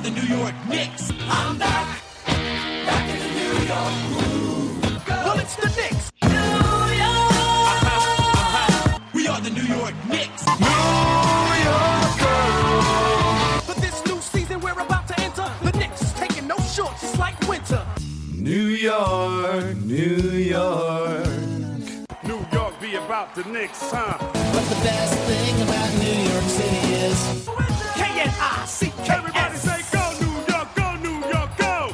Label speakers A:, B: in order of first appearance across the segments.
A: the New York Knicks. I'm back in the New York groove. Well, it's the Knicks. New York. We are the New York Knicks. New York girl. For this new season we're about to enter, the Knicks is taking no shorts, just like winter. New York, New York.
B: New York be about the Knicks, huh?
C: But the best thing about New York City is
A: Knicks.
B: Everybody say go New York, go New York, go!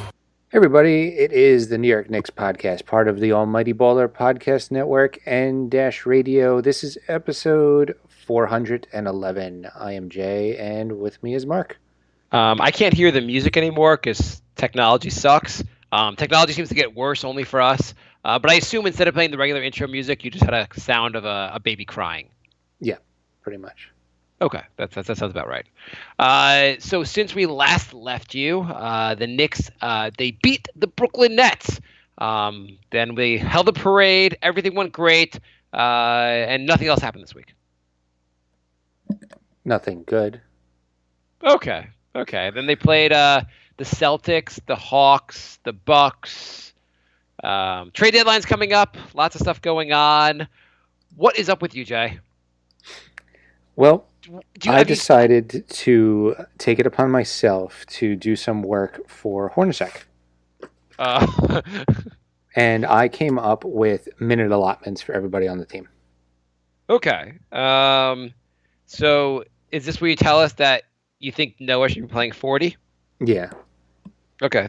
D: Hey everybody, it is the New York Knicks podcast, part of the Almighty Baller Podcast Network and Dash Radio. This is episode 411. I am Jay, and with me is Mark.
E: I can't hear the music anymore because technology sucks. Technology seems to get worse only for us. But I assume instead of playing the regular intro music, you just had a sound of a baby crying.
D: Yeah, pretty much.
E: Okay, that sounds about right. So since we last left you, the Knicks, they beat the Brooklyn Nets. Then we held a parade. Everything went great. And nothing else happened this week.
D: Nothing good.
E: Okay. Then they played the Celtics, the Hawks, the Bucks. Trade deadline's coming up. Lots of stuff going on. What is up with you, Jay?
D: Well, I decided to take it upon myself to do some work for Hornacek. And I came up with minute allotments for everybody on the team.
E: Okay. So is this where you tell us that you think Noah should be playing 40?
D: Yeah.
E: Okay.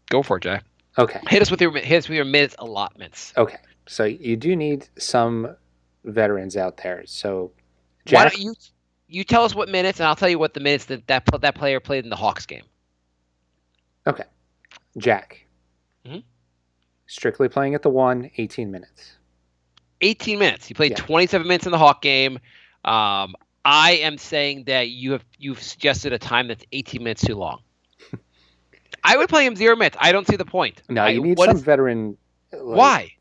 E: Go for it, Jay.
D: Okay.
E: Hit us with your minutes allotments.
D: Okay. So you do need some veterans out there. So
E: Why
D: Jack,
E: don't you tell us what minutes, and I'll tell you what the minutes that player played in the Hawks game.
D: Okay. Jack.
E: Mhm.
D: Strictly playing at the 1, 18 minutes.
E: 18 minutes. He played
D: Yeah.
E: 27 minutes in the Hawk game. I am saying that you've suggested a time that's 18 minutes too long. I would play him 0 minutes. I don't see the point.
D: No, you need some veteran.
E: Why?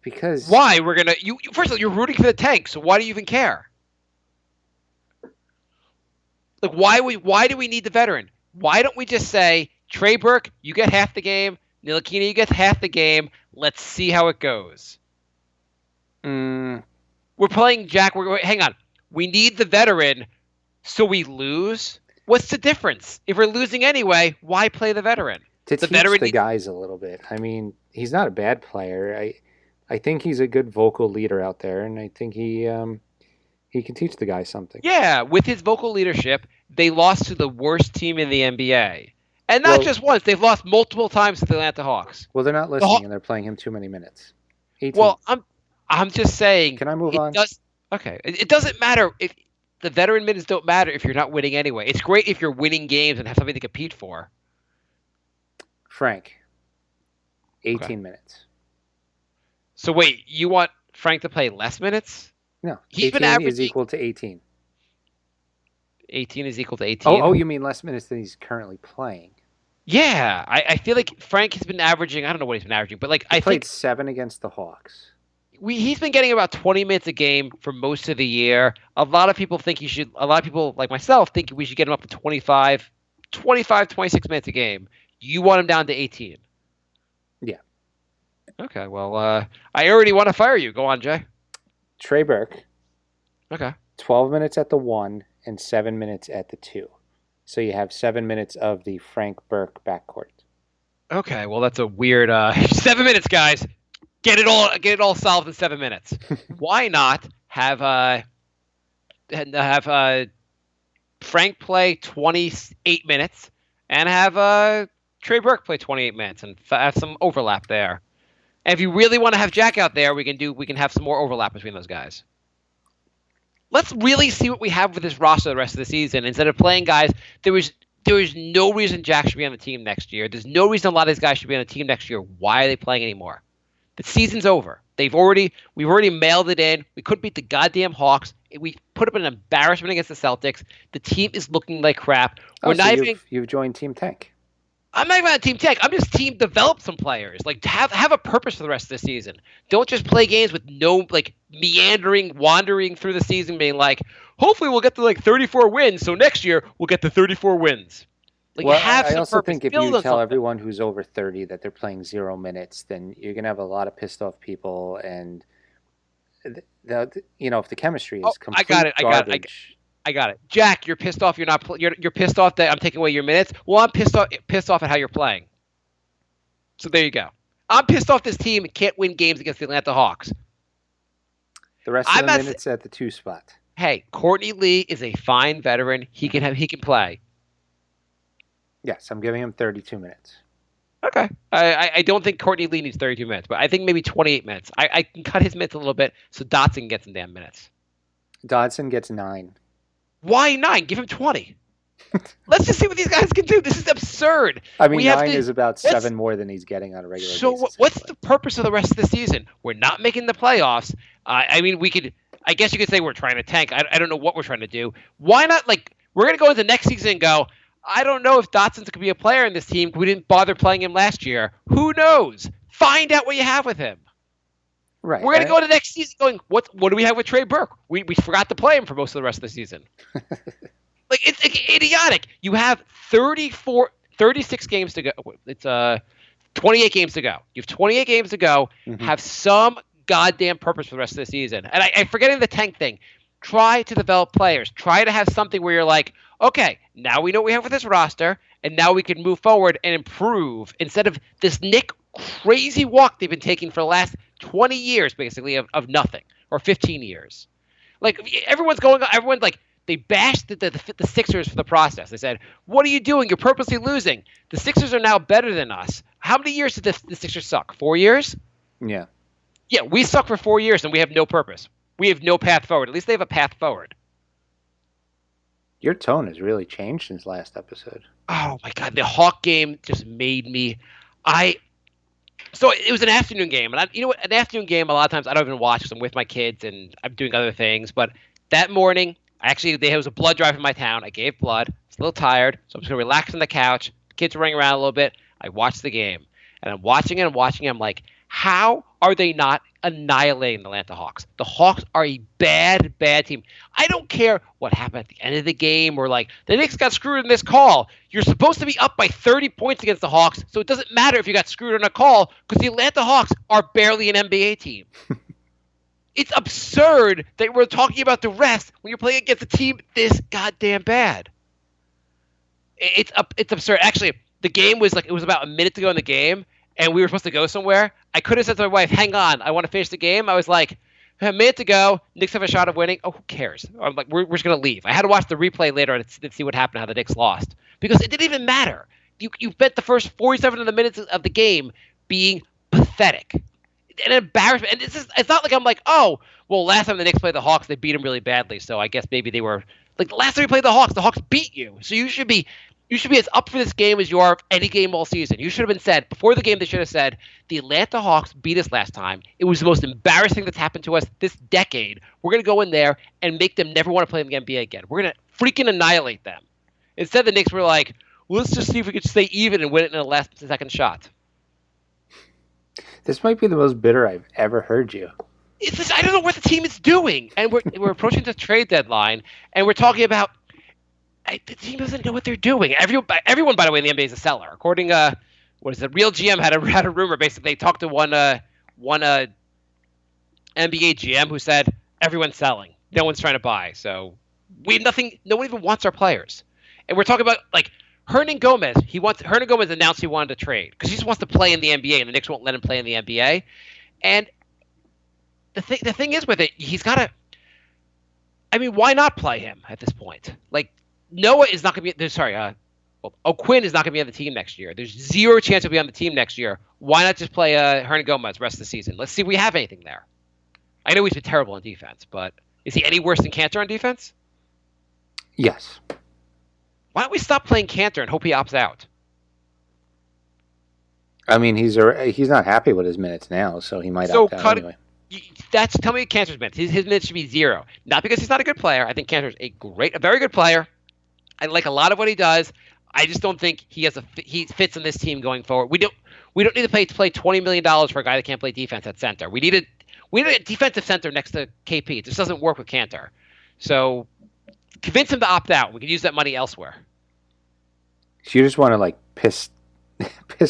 D: Because
E: Why we're gonna you first of all, you're rooting for the tank, so why do you even care? Like why do we need the veteran? Why don't we just say, Trey Burke, you get half the game, Ntilikina, you get half the game, let's see how it goes. We're playing Jack, hang on. We need the veteran so we lose? What's the difference? If we're losing anyway, why play the veteran?
D: to teach the guys a little bit. I mean, he's not a bad player. I think he's a good vocal leader out there, and I think he can teach the guys something.
E: Yeah, with his vocal leadership, they lost to the worst team in the NBA. And not just once, they've lost multiple times to the Atlanta Hawks.
D: Well, they're not listening, and they're playing him too many minutes. 18.
E: Well, I'm just saying.
D: Can I move on?
E: Okay. It doesn't matter if the veteran minutes don't matter if you're not winning anyway. It's great if you're winning games and have something to compete for.
D: Frank, 18 minutes.
E: So wait, you want Frank to play less minutes?
D: No,
E: He's
D: 18
E: been averaging
D: is equal to 18.
E: 18 is equal to 18?
D: Oh, you mean less minutes than he's currently playing?
E: Yeah, I feel like Frank has been averaging, I don't know what he's been averaging, but
D: He played 7 against the Hawks.
E: He's been getting about 20 minutes a game for most of the year. A lot of people like myself think we should get him up to 25, 26 minutes a game. You want him down to 18?
D: Yeah.
E: Okay, well, I already want to fire you. Go on, Jay.
D: Trey Burke.
E: Okay.
D: 12 minutes at the 1 and 7 minutes at the 2. So you have 7 minutes of the Frank Burke backcourt.
E: Okay, well, that's a weird 7 minutes, guys. Get it all solved in 7 minutes. Why not have Frank play 28 minutes and have Trey Burke play 28 minutes and have some overlap there? And if you really want to have Jack out there, we can have some more overlap between those guys. Let's really see what we have with this roster the rest of the season. Instead of playing guys, there was no reason Jack should be on the team next year. There's no reason a lot of these guys should be on the team next year. Why are they playing anymore? The season's over. We've already mailed it in. We couldn't beat the goddamn Hawks. We put up an embarrassment against the Celtics. The team is looking like crap. You've joined Team Tank. I'm not even on team tank. I'm just team develop some players. Like have a purpose for the rest of the season. Don't just play games with no like meandering, wandering through the season, being like, hopefully we'll get to like 34 wins. So next year we'll get to 34 wins. Like
D: Well,
E: have
D: I
E: some
D: also
E: purpose.
D: think if
E: Build
D: you
E: on
D: tell
E: something.
D: everyone who's over 30 that they're playing 0 minutes, then you're gonna have a lot of pissed off people, and if the chemistry is complete garbage.
E: I got it. Jack, you're pissed off. You're pissed off that I'm taking away your minutes. Well, I'm pissed off at how you're playing. So there you go. I'm pissed off this team can't win games against the Atlanta Hawks.
D: The rest of the minutes at the 2 spot.
E: Hey, Courtney Lee is a fine veteran. He can play.
D: Yes, I'm giving him 32 minutes.
E: Okay. I don't think Courtney Lee needs 32 minutes, but I think maybe 28 minutes. I can cut his minutes a little bit so Dotson gets some damn minutes.
D: Dodson gets 9.
E: Why 9? Give him 20. Let's just see what these guys can do. This is absurd.
D: I mean, 9 is about 7 more than he's getting on a regular basis.
E: So what's the purpose of the rest of the season? We're not making the playoffs. I mean, I guess you could say we're trying to tank. I don't know what we're trying to do. Why not, we're going to go into next season and go, I don't know if Dotson's going to be a player in this team. We didn't bother playing him last year. Who knows? Find out what you have with him.
D: Right.
E: We're going to go to next season going, what do we have with Trey Burke? We forgot to play him for most of the rest of the season. It's idiotic. You have 36 games to go. It's 28 games to go. You have 28 games to go. Mm-hmm. Have some goddamn purpose for the rest of the season. And I'm forgetting the tank thing. Try to develop players. Try to have something where you're like, okay, now we know what we have with this roster, and now we can move forward and improve instead of this Nick crazy walk they've been taking for the last 20 years, basically, of nothing, or 15 years. Everyone's they bashed the Sixers for the process. They said, what are you doing? You're purposely losing. The Sixers are now better than us. How many years did the Sixers suck? 4 years?
D: Yeah.
E: Yeah, we suck for 4 years, and we have no purpose. We have no path forward. At least they have a path forward.
D: Your tone has really changed since last episode.
E: Oh, my God. The Hawk game just made me... So it was an afternoon game. And an afternoon game, a lot of times I don't even watch because I'm with my kids and I'm doing other things. But that morning, there was a blood drive in my town. I gave blood. I was a little tired. So I'm just going to relax on the couch. The kids are running around a little bit. I watched the game. And I'm watching it. I'm like, how are they not annihilating the Atlanta Hawks? The Hawks are a bad, bad team. I don't care what happened at the end of the game or the Knicks got screwed in this call. You're supposed to be up by 30 points against the Hawks, so it doesn't matter if you got screwed on a call because the Atlanta Hawks are barely an NBA team. It's absurd that we're talking about the rest when you're playing against a team this goddamn bad. It's absurd. Actually, the game was it was about a minute to go in the game, and we were supposed to go somewhere. I could have said to my wife, hang on, I want to finish the game. I was like, a minute to go, Knicks have a shot of winning. Oh, who cares? I'm like, we're just going to leave. I had to watch the replay later to see what happened, how the Knicks lost. Because it didn't even matter. You bet the first 47 of the minutes of the game being pathetic. An embarrassment. And it's not like I'm like, oh, well, last time the Knicks played the Hawks, they beat them really badly. So I guess maybe they were, the last time we played the Hawks beat you. So you should be as up for this game as you are of any game all season. You should have been said, before the game, they should have said, the Atlanta Hawks beat us last time. It was the most embarrassing that's happened to us this decade. We're going to go in there and make them never want to play in the NBA again. We're going to freaking annihilate them. Instead, the Knicks were like, let's just see if we could stay even and win it in the last second shot.
D: This might be the most bitter I've ever heard you.
E: I don't know what the team is doing. And we're approaching the trade deadline, and we're talking about the team doesn't know what they're doing. Everyone, by the way, in the NBA is a seller. According, Real GM had a rumor. Basically, they talked to one NBA GM who said everyone's selling. No one's trying to buy. So we have nothing. No one even wants our players. And we're talking about Hernan Gomez. Hernan Gomez announced he wanted to trade because he just wants to play in the NBA, and the Knicks won't let him play in the NBA. And the thing is with it, he's got to. I mean, why not play him at this point? Noah is not going to be. O'Quinn is not going to be on the team next year. There's zero chance he'll be on the team next year. Why not just play Hernan Gomez the rest of the season? Let's see if we have anything there. I know he's been terrible on defense, but is he any worse than Cantor on defense?
D: Yes.
E: Why don't we stop playing Cantor and hope he opts out?
D: I mean, he's not happy with his minutes now, so he might opt out anyway.
E: Tell me Cantor's minutes. His minutes should be 0. Not because he's not a good player. I think Cantor's a very good player. I like a lot of what he does. I just don't think he fits in this team going forward. We don't need to play $20 million for a guy that can't play defense at center. We need a defensive center next to KP. It just doesn't work with Cantor. So convince him to opt out. We can use that money elsewhere.
D: So you just want to like piss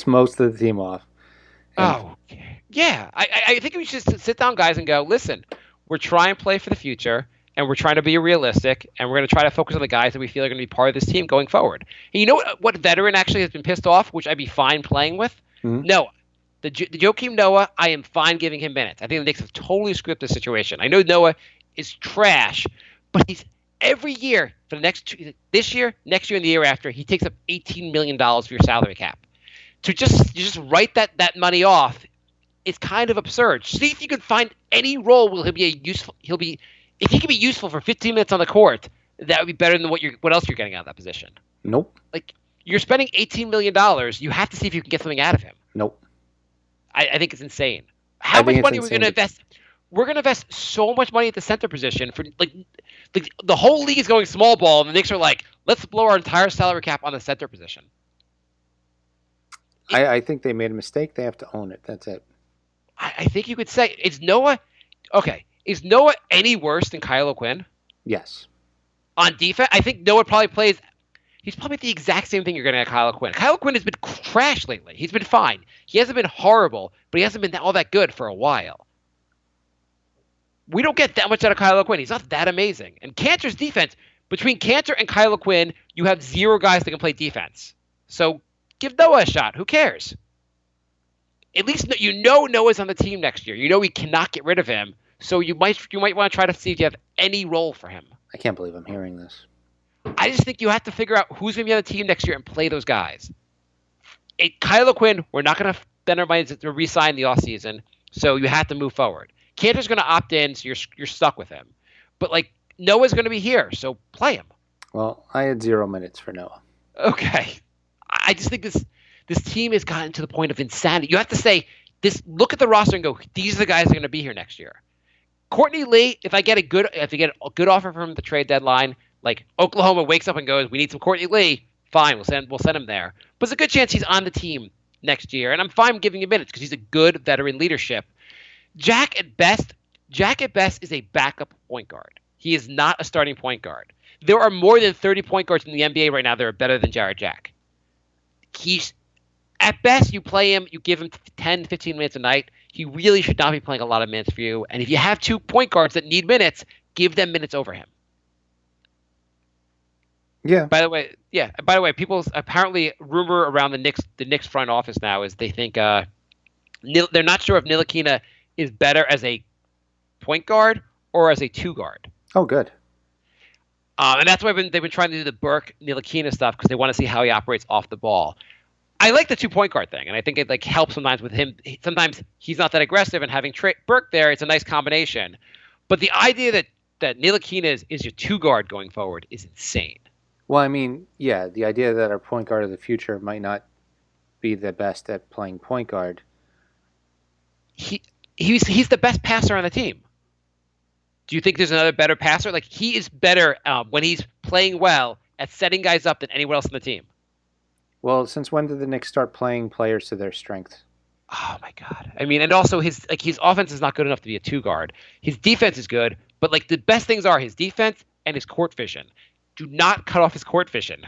D: most of the team off.
E: Oh, yeah. I think we should just sit down, guys, and go, listen, we're trying to play for the future, and we're trying to be realistic, and we're going to try to focus on the guys that we feel are going to be part of this team going forward. And you know what veteran actually has been pissed off, which I'd be fine playing with? Mm-hmm. Noah. The Joakim Noah, I am fine giving him minutes. I think the Knicks have totally screwed up the situation. I know Noah is trash, but he's every year for this year, next year, and the year after, he takes up $18 million for your salary cap. To just write that money off is kind of absurd. See if you can find any role where if he can be useful for 15 minutes on the court, that would be better than what else you're getting out of that position.
D: Nope.
E: Like you're spending $18 million, you have to see if you can get something out of him.
D: Nope.
E: I think it's insane. How much money are we going to invest? We're going to invest so much money at the center position for like the whole league is going small ball, and the Knicks are like, let's blow our entire salary cap on the center position.
D: I think they made a mistake. They have to own it. That's it.
E: I think you could say, is Noah any worse than Kyle O'Quinn?
D: Yes.
E: On defense, I think Noah probably plays. He's probably the exact same thing you're getting at Kyle O'Quinn. Kyle O'Quinn has been trash lately. He's been fine. He hasn't been horrible, but he hasn't been all that good for a while. We don't get that much out of Kyle O'Quinn. He's not that amazing. And Cantor's defense, between Cantor and Kyle O'Quinn, you have 0 guys that can play defense. So give Noah a shot. Who cares? At least Noah's on the team next year. You know we cannot get rid of him. So you might want to try to see if you have any role for him.
D: I can't believe I'm hearing this.
E: I just think you have to figure out who's going to be on the team next year and play those guys. Kyle O'Quinn, we're not going to spend our money to re-sign the offseason, so you have to move forward. Cantor's going to opt in, so you're stuck with him. But like Noah's going to be here, so play him.
D: Well, I had 0 minutes for Noah.
E: Okay. I just think this team has gotten to the point of insanity. You have to say look at the roster and go, these are the guys that are going to be here next year. Courtney Lee, if I get a good offer from the trade deadline, like Oklahoma wakes up and goes, we need some Courtney Lee, fine, we'll send him there. But there's a good chance he's on the team next year, and I'm fine giving him minutes because he's a good veteran leadership. Jack at best is a backup point guard. He is not a starting point guard. There are more than 30 point guards in the NBA right now that are better than Jared Jack. He's at best, you play him, you give him 10, 15 minutes a night. He really should not be playing a lot of minutes for you. And if you have 2 point guards that need minutes, give them minutes over him.
D: Yeah.
E: By the way, people apparently rumor around the Knicks front office now is they think they're not sure if Ntilikina is better as a point guard or as a 2 guard.
D: Oh, good.
E: And that's why they've been trying to do the Burke Ntilikina stuff because they want to see how he operates off the ball. I like the 2 point guard thing, and I think it like helps sometimes with him. Sometimes he's not that aggressive, and having Burke there, it's a nice combination. But the idea that Ntilikina is your 2 guard going forward is insane.
D: Well, I mean, yeah, the idea that our point guard of the future might not be the best at playing point guard.
E: He's the best passer on the team. Do you think there's another better passer? Like he is better when he's playing well at setting guys up than anyone else on the team.
D: Well, since when did the Knicks start playing players to their strengths?
E: Oh my God! I mean, and also his offense is not good enough to be a 2 guard. His defense is good, but like the best things are his defense and his court vision. Do not cut off his court vision.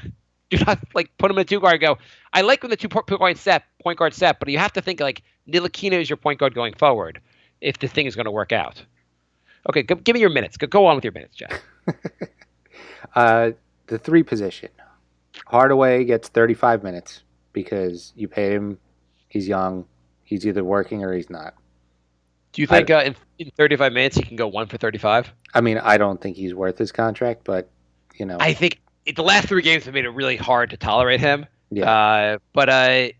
E: Do not like put him in a 2 guard and go. I like when the 2 point guard set, but you have to think like Ntilikina is your point guard going forward if the thing is going to work out. Okay, give me your minutes. Go on with your minutes, Jack.
D: The 3 position. Hardaway gets 35 minutes because you paid him. He's young. He's either working or he's not.
E: Do you think in 35 minutes he can go 1 for 35?
D: I mean, I don't think he's worth his contract, but, you know.
E: I think the last 3 games have made it really hard to tolerate him.
D: Yeah.
E: But I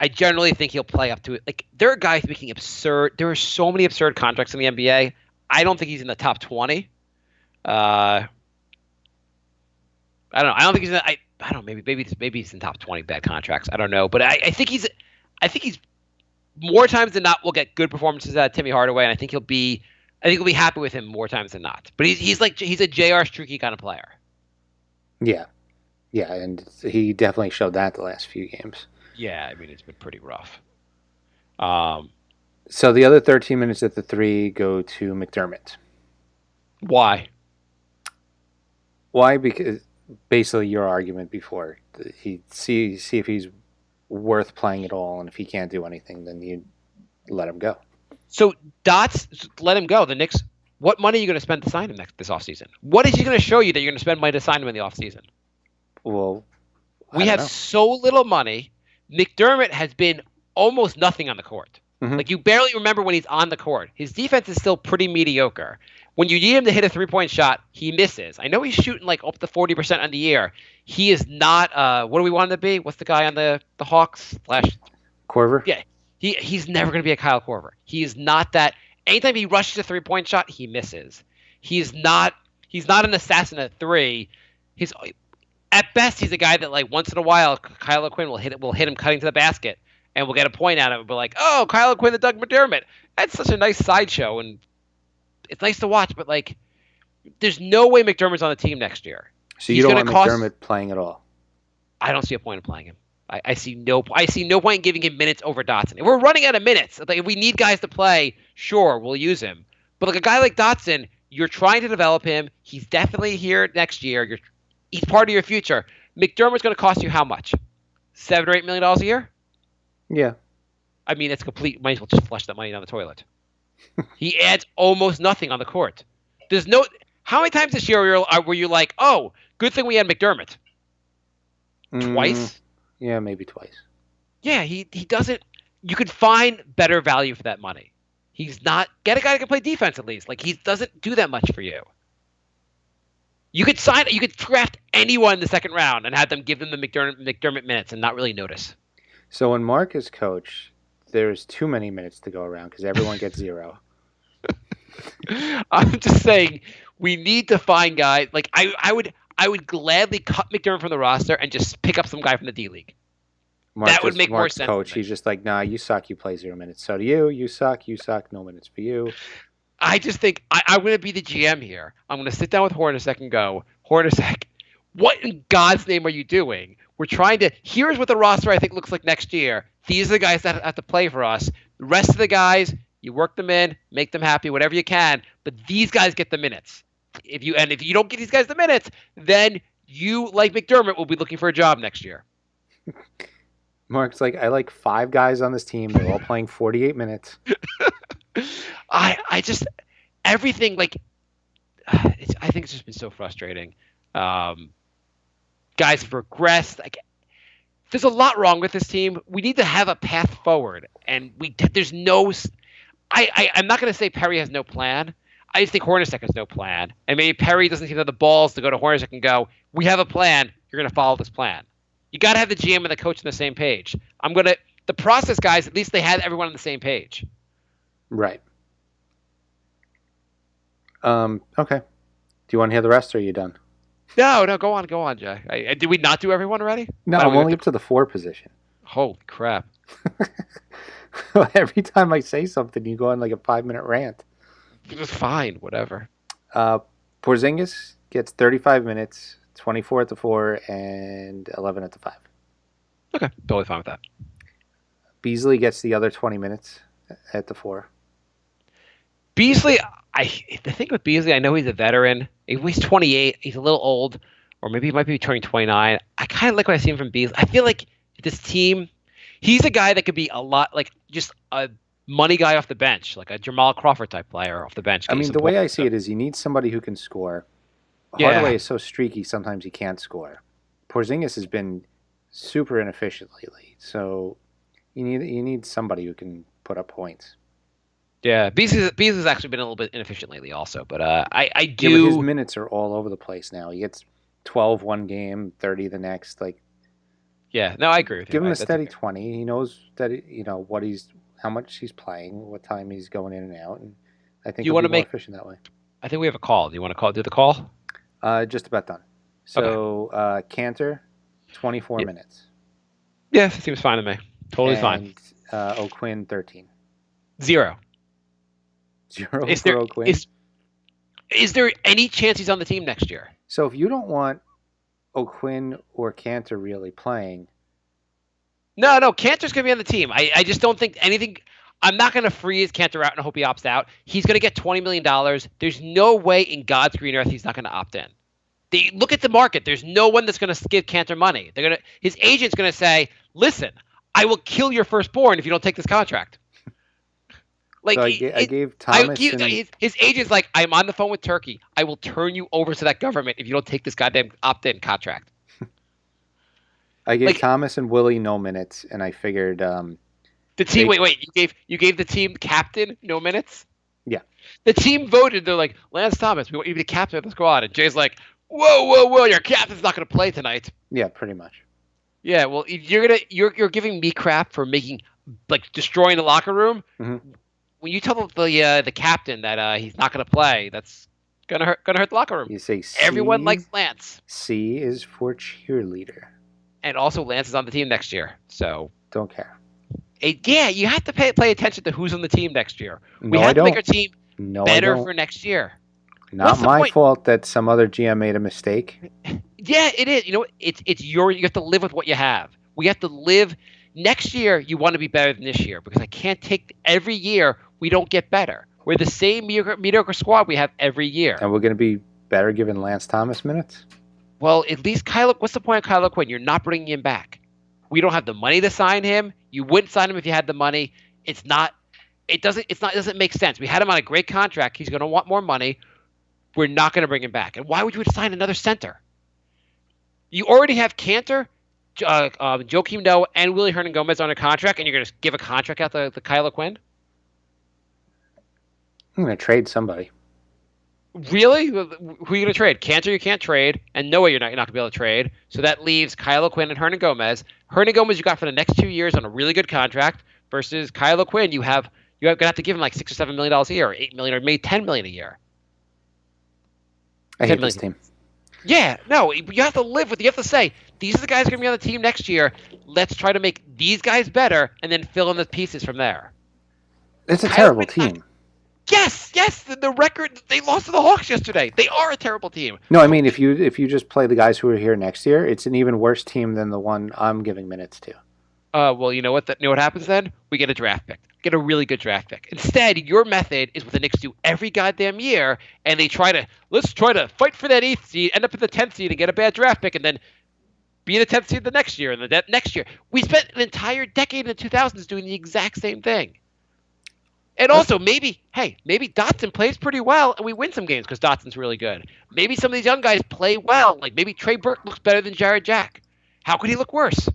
E: generally think he'll play up to it. Like, there are guys making there are so many absurd contracts in the NBA. I don't think he's in the top 20. I don't know. I don't think he's in I don't know, maybe he's in top 20 bad contracts. I don't know. But I think he's more times than not will get good performances out of Timmy Hardaway, and I think he'll be happy with him more times than not. But he's a J.R. Stricky kind of player.
D: Yeah. Yeah, and he definitely showed that the last few games.
E: Yeah, I mean, it's been pretty rough.
D: So the other 13 minutes at the 3 go to McDermott.
E: Why?
D: Why? Because basically your argument before, he see if he's worth playing at all, and if he can't do anything, then you let him go.
E: So Dots, let him go. The Knicks, what money are you going to spend to sign him this offseason? What is he going to show you that you're going to spend money to sign him in the offseason?
D: Well,
E: We have so little money. McDermott has been almost nothing on the court.
D: Mm-hmm.
E: Like, you barely remember when he's on the court. His defense is still pretty mediocre. When you need him to hit a three-point shot, he misses. I know he's shooting like up to 40% on the year. He is not. What do we want him to be? What's the guy on the Hawks?
D: Korver?
E: Yeah, he's never going to be a Kyle Korver. He is not that. Anytime he rushes a three-point shot, he misses. He's not an assassin at three. At best, he's a guy that, like, once in a while, Kyle O'Quinn will hit him cutting to the basket, and we'll get a point out of it. We're like, oh, Kyle O'Quinn and Doug McDermott. That's such a nice sideshow, and it's nice to watch. But, like, there's no way McDermott's on the team next year.
D: So you don't want McDermott playing at all?
E: I don't see a point in playing him. I see no point in giving him minutes over Dotson. If we're running out of minutes, like, if we need guys to play, sure, we'll use him. But, like, a guy like Dotson, you're trying to develop him. He's definitely here next year. He's part of your future. McDermott's going to cost you how much? $7 or $8 million a year?
D: Yeah.
E: I mean, it's complete. Might as well just flush that money down the toilet. He adds almost nothing on the court. There's no. How many times this year were you like, oh, good thing we had McDermott? Twice?
D: Yeah, maybe twice.
E: Yeah, he doesn't. You could find better value for that money. He's not. Get a guy that can play defense at least. Like, he doesn't do that much for you. You could draft anyone in the second round and have them give them the McDermott minutes and not really notice.
D: So when Mark is coach, there's too many minutes to go around because everyone gets 0.
E: I'm just saying we need to find guys. Like, I would gladly cut McDermott from the roster and just pick up some guy from the D League. That would make more sense.
D: Coach, he's just like, nah, you suck. You play 0 minutes. So do you. You suck. You suck. No minutes for you.
E: I just think I'm going to be the GM here. I'm going to sit down with Hornacek and go, Hornacek, what in God's name are you doing? We're trying to – here's what the roster I think looks like next year. These are the guys that have to play for us. The rest of the guys, you work them in, make them happy, whatever you can, but these guys get the minutes. If you don't get these guys the minutes, then you, like McDermott, will be looking for a job next year.
D: Mark's like, I like 5 guys on this team. They're all playing 48 minutes.
E: I just everything, like, I think it's just been so frustrating. Guys have regressed. Like, there's a lot wrong with this team. We need to have a path forward, and there's no. I'm not going to say Perry has no plan. I just think Hornacek has no plan, and maybe Perry doesn't seem to have the balls to go to Hornacek and go, "We have a plan. You're going to follow this plan." You got to have the GM and the coach on the same page. The process guys. At least they had everyone on the same page.
D: Right. Okay. Do you want to hear the rest, or are you done?
E: No, go on, Jay. Did we not do everyone already?
D: No, I'm only up to the 4 position.
E: Holy crap.
D: Every time I say something, you go on like a 5-minute rant.
E: It was fine, whatever.
D: Porzingis gets 35 minutes, 24 at the 4, and 11 at the 5.
E: Okay, totally fine with that.
D: Beasley gets the other 20 minutes at the 4.
E: Beasley, the thing with Beasley, I know he's a veteran. He's 28. He's a little old, or maybe he might be turning 29. I kind of like what I see him from Beasley. I feel like this team, he's a guy that could be a lot, like, just a money guy off the bench, like a Jamal Crawford type player off the bench.
D: I mean, the way I see it is you need somebody who can score. Hardaway is so streaky, sometimes he can't score. Porzingis has been super inefficient lately, so you need somebody who can put up points.
E: Yeah, Beasley's actually been a little bit inefficient lately also, but I do...
D: Yeah, but his minutes are all over the place now. He gets 12 one game, 30 the next. Like,
E: yeah, no, I agree with you.
D: Give him a steady 20. He knows that how much he's playing, what time he's going in and out, and I think he'll be more efficient that way.
E: I think we have a call. Do you want to do the call?
D: Just about done. So Cantor, 24 minutes.
E: Yes, it seems fine to me. Totally fine.
D: O'Quinn, 13.
E: 0.
D: 0 for O'Quinn?
E: Is there any chance he's on the team next year?
D: So if you don't want O'Quinn or Cantor really playing.
E: No, Cantor's going to be on the team. I just don't think anything. I'm not going to freeze Cantor out and hope he opts out. He's going to get $20 million. There's no way in God's green earth he's not going to opt in. They look at the market. There's no one that's going to give Cantor money. His agent's going to say, "Listen, I will kill your firstborn if you don't take this contract." Like
D: So I gave Thomas.
E: His agent's like, "I'm on the phone with Turkey. I will turn you over to that government if you don't take this goddamn opt-in contract."
D: I gave Thomas and Willy no minutes, and I figured
E: the team. Wait. You gave the team captain no minutes.
D: Yeah.
E: The team voted. They're like, "Lance Thomas, we want you to be the captain of the squad." And Jay's like, "Whoa! Your captain's not going to play tonight."
D: Yeah, pretty much.
E: Yeah. Well, you're giving me crap for destroying the locker room.
D: Mm-hmm.
E: When you tell the captain that he's not going to play, that's gonna hurt the locker room.
D: You say C,
E: everyone likes Lance.
D: C is for cheerleader.
E: And also, Lance is on the team next year, so
D: don't care.
E: You have to pay attention to who's on the team next year.
D: No,
E: we have
D: I
E: to
D: don't.
E: make our team better
D: for
E: next year.
D: Not my fault that some other GM made a mistake.
E: Yeah, it is. You know, you have to live with what you have. We have to live. Next year, you want to be better than this year because I can't take every year we don't get better. We're the same mediocre squad we have every year.
D: And we're going to be better given Lance Thomas minutes?
E: Well, at least what's the point of Kyle Quinn? You're not bringing him back. We don't have the money to sign him. You wouldn't sign him if you had the money. It doesn't make sense. We had him on a great contract. He's going to want more money. We're not going to bring him back. And why would you sign another center? You already have Cantor, Joakim Noah, and Willy Hernangomez on a contract, and you're going to give a contract out to Kyle Quinn?
D: I'm going to trade somebody.
E: Really? Who are you going to trade? Cantor you can't trade, and Noah you're not going to be able to trade. So that leaves Kyle Quinn and Hernangomez. Hernangomez you got for the next 2 years on a really good contract versus Kyle Quinn you have going to have to give him like $6 or $7 million a year, or $8 million, or maybe $10 million a year.
D: I hate this team.
E: Yeah, no, you have to live with it. You have to say, these are the guys who are going to be on the team next year. Let's try to make these guys better and then fill in the pieces from there.
D: It's a terrible team.
E: Yes. The record, they lost to the Hawks yesterday. They are a terrible team.
D: No, I mean, if you just play the guys who are here next year, it's an even worse team than the one I'm giving minutes to.
E: Well, you know what? You know what happens then? We get a draft pick. Get a really good draft pick. Instead, your method is what the Knicks do every goddamn year, and let's try to fight for that 8th seed, end up in the 10th seed, and get a bad draft pick, and then be in the 10th seed the next year, and the next year. We spent an entire decade in the 2000s doing the exact same thing. And also, maybe Dotson plays pretty well, and we win some games because Dotson's really good. Maybe some of these young guys play well. Like maybe Trey Burke looks better than Jared Jack. How could he look worse?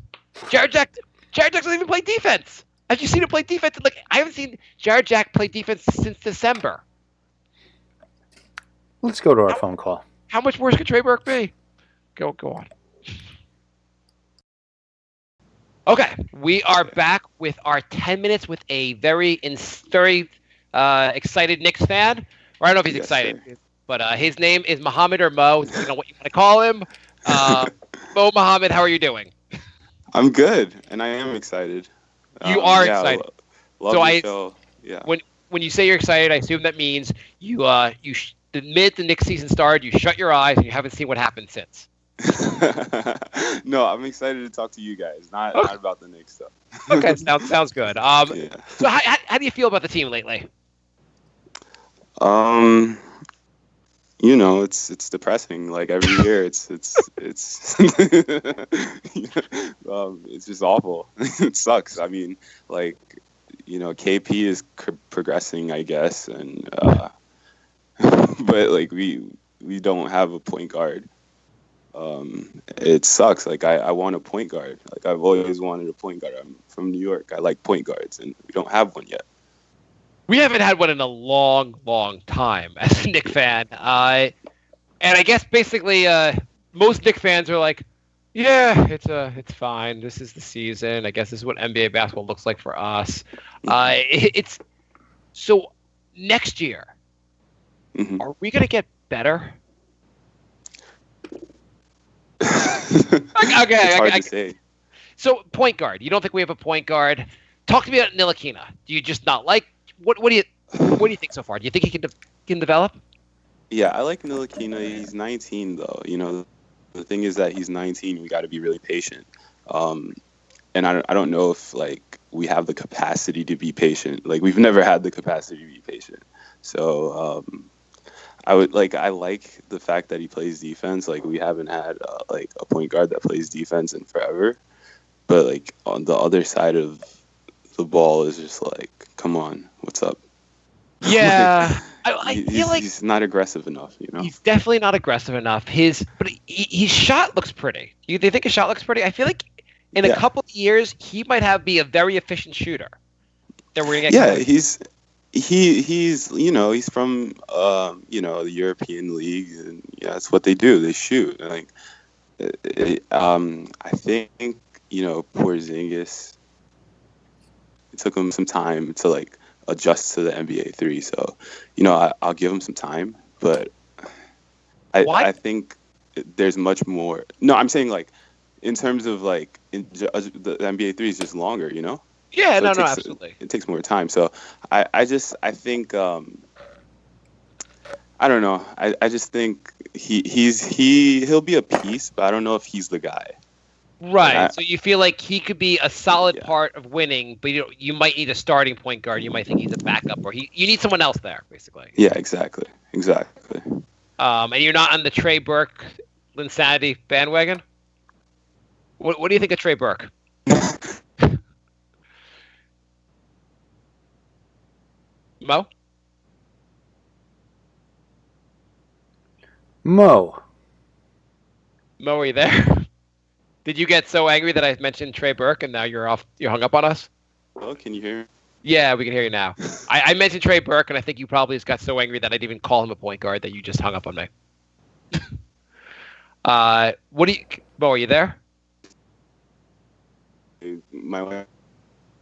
E: Jared Jack doesn't even play defense. Have you seen him play defense? Like I haven't seen Jared Jack play defense since December.
D: Let's go to our phone call.
E: How much worse could Trey Burke be? Go on. Okay, we are back with our 10 minutes with a very excited Knicks fan. Or I don't know if he's excited, but his name is Mohammed or Mo. I don't know what you want to call him. Mo Mohammed, how are you doing?
F: I'm good, and I am excited.
E: You are excited.
F: Love the show. Yeah.
E: When you say you're excited, I assume that means the minute the Knicks season started, you shut your eyes and you haven't seen what happened since.
F: No, I'm excited to talk to you guys, not about the Knicks stuff.
E: Okay, sounds good.
F: Yeah.
E: So how do you feel about the team lately?
F: You know, it's depressing. Like every year, it's it's just awful. It sucks. I mean, like, you know, KP is progressing, I guess, and but like we don't have a point guard. It sucks. Like I want a point guard. Like I've always wanted a point guard. I'm from New York. I like point guards, and we don't have one yet.
E: We haven't had one in a long, long time as a Knicks fan. And I guess basically most Knicks fans are like, yeah, it's fine. This is the season. I guess this is what NBA basketball looks like for us. It's so next year. Mm-hmm. Are we gonna get better? Okay,
F: it's hard to say.
E: So point guard. You don't think we have a point guard? Talk to me about Ntilikina. Do you just not like? What do you think so far? Do you think he can develop?
F: Yeah, I like Ntilikina. He's 19 though. You know, the thing is that he's 19. We got to be really patient. And I don't know if like we have the capacity to be patient. Like we've never had the capacity to be patient. So I like the fact that he plays defense. Like we haven't had like a point guard that plays defense in forever. But like on the other side of the ball is just like, come on, what's up?
E: Yeah, I feel like
F: he's not aggressive enough. You know,
E: he's definitely not aggressive enough. His shot looks pretty. Do you think his shot looks pretty? I feel like in a couple of years he might be a very efficient shooter. He's he's from the European league, and that's what they do. They shoot. Like I think Porzingis, it took him some time to like adjust to the NBA 3. So, I'll give him some time, but I think there's much more. No, I'm saying like in terms of like the NBA 3 is just longer, Yeah,
F: so
E: absolutely.
F: It takes more time. So I think I don't know. I just think he'll be a piece, but I don't know if he's the guy.
E: Right. So you feel like he could be a solid part of winning, but you might need a starting point guard. You might think he's a backup, or you need someone else there, basically.
F: Yeah, exactly.
E: And you're not on the Trey Burke insanity bandwagon? What do you think of Trey Burke? Mo?
D: Mo,
E: are you there? Did you get so angry that I mentioned Trey Burke and now you're hung up on us?
F: Hello, can you hear me?
E: Yeah, we can hear you now. I mentioned Trey Burke, and I think you probably just got so angry that I didn't even call him a point guard that you just hung up on me. Mo, are you there?
F: My wife.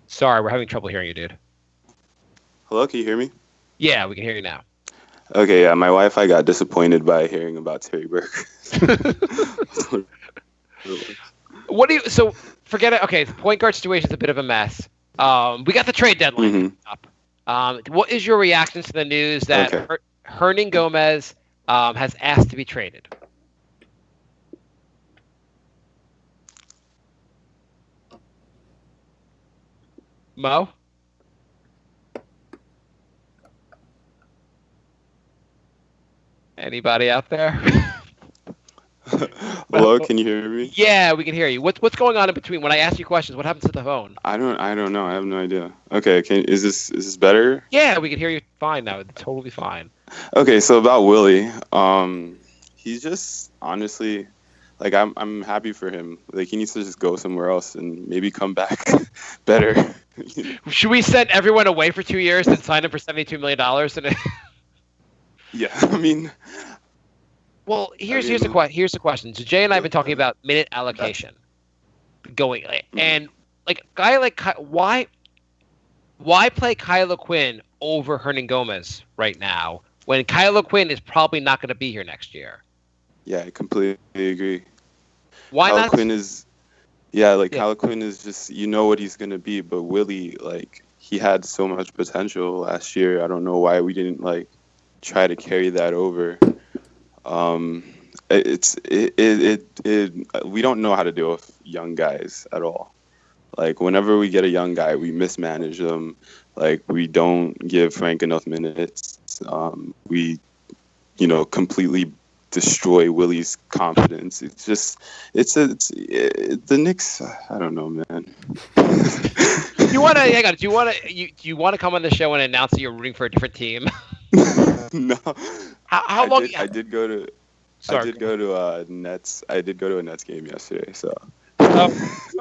E: Sorry, we're having trouble hearing you, dude.
F: Hello, can you hear me?
E: Yeah, we can hear you now.
F: Okay, yeah, my Wi-Fi got disappointed by hearing about Terry Burke.
E: So forget it. Okay, the point guard situation is a bit of a mess. We got the trade deadline up. What is your reaction to the news that Hernan Gomez has asked to be traded? Mo? Anybody out there?
F: Hello, can you hear me?
E: Yeah, we can hear you. What's going on in between? When I ask you questions, what happens to the phone?
F: I don't know. I have no idea. Okay, is this better?
E: Yeah, we can hear you fine now. It's totally fine.
F: Okay, so about Willy, he's just honestly, like I'm happy for him. Like he needs to just go somewhere else and maybe come back better.
E: Should we send everyone away for 2 years and sign him for $72 million?
F: Yeah, I mean.
E: Well, here's the question. So Jay and I have been talking about minute allocation going, and like guy like why play Kyle O'Quinn over Hernan Gomez right now when Kyle O'Quinn is probably not going to be here next year?
F: Yeah, I completely agree.
E: Why
F: Kyle
E: not?
F: Quinn is, Kyle Quinn is just what he's going to be, but Willy, like he had so much potential last year. I don't know why we didn't like try to carry that over. We don't know how to deal with young guys at all. Like whenever we get a young guy, we mismanage them. Like we don't give Frank enough minutes. We, completely destroy Willy's confidence. It's the Knicks. I don't know, man.
E: Do you want to come on the show and announce that you're rooting for a different team?
F: No.
E: How long?
F: I did go to a Nets. I did go to a Nets game yesterday. So.
E: Oh,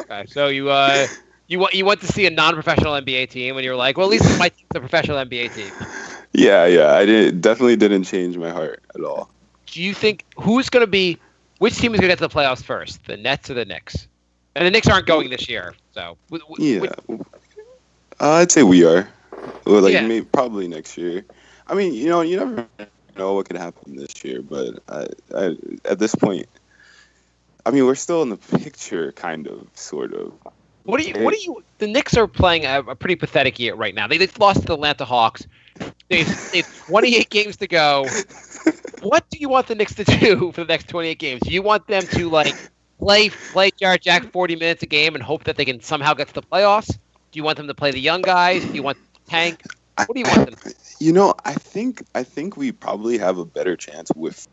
E: okay. So you went to see a non-professional NBA team, and you're like, well, at least my team's a professional NBA team.
F: Yeah. I definitely didn't change my heart at all.
E: Do you think which team is going to get to the playoffs first, the Nets or the Knicks? And the Knicks aren't going this year, so.
F: I'd say we are. Well, maybe probably next year. I mean, you never know what could happen this year, but I at this point, I mean, we're still in the picture, kind of, sort of. The
E: Knicks are playing a pretty pathetic year right now. They lost to the Atlanta Hawks. they've 28 games to go. What do you want the Knicks to do for the next 28 games? Do you want them to like play Jarrett Jack 40 minutes a game and hope that they can somehow get to the playoffs? Do you want them to play the young guys? Do you want them to tank? What do you want them to do?
F: You know, I think we probably have a better chance with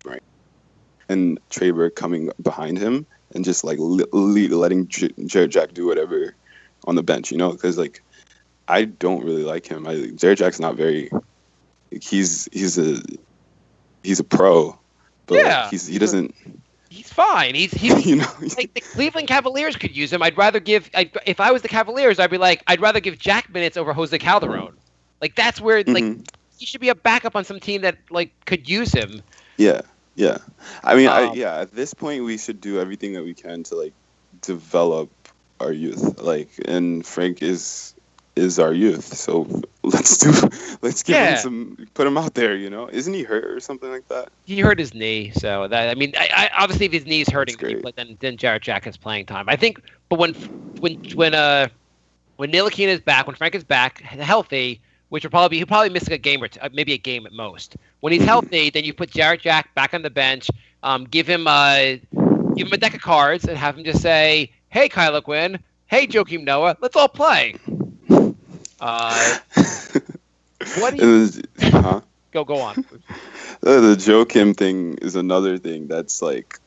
F: right and Traber coming behind him and just like letting Jarrett Jack do whatever on the bench, you know, because like I don't really like him. Jarrett Jack's not very. He's a pro, but
E: Yeah,
F: he doesn't.
E: He's fine. He's
F: You know,
E: like the Cleveland Cavaliers could use him. If I was the Cavaliers, I'd be like, I'd rather give Jack minutes over Jose Calderon. Like that's where like he should be a backup on some team that like could use him.
F: Yeah. I mean, at this point, we should do everything that we can to like develop our youth. Like, and Frank is our youth, so let's give him put him out there, you know. Isn't he hurt or something like that?
E: He hurt his knee, so that I mean, I obviously if his knee's hurting, then Jarrett Jack has playing time. I think, but when Ntilikina is back, when Frank is back healthy, which he'll probably miss a game or two, maybe a game at most. When he's healthy, then you put Jarrett Jack back on the bench, give him a deck of cards, and have him just say, "Hey, Kylo Quinn. Hey, Joakim Noah. Let's all play." What do you? Go on.
F: The Joakim thing is another thing that's like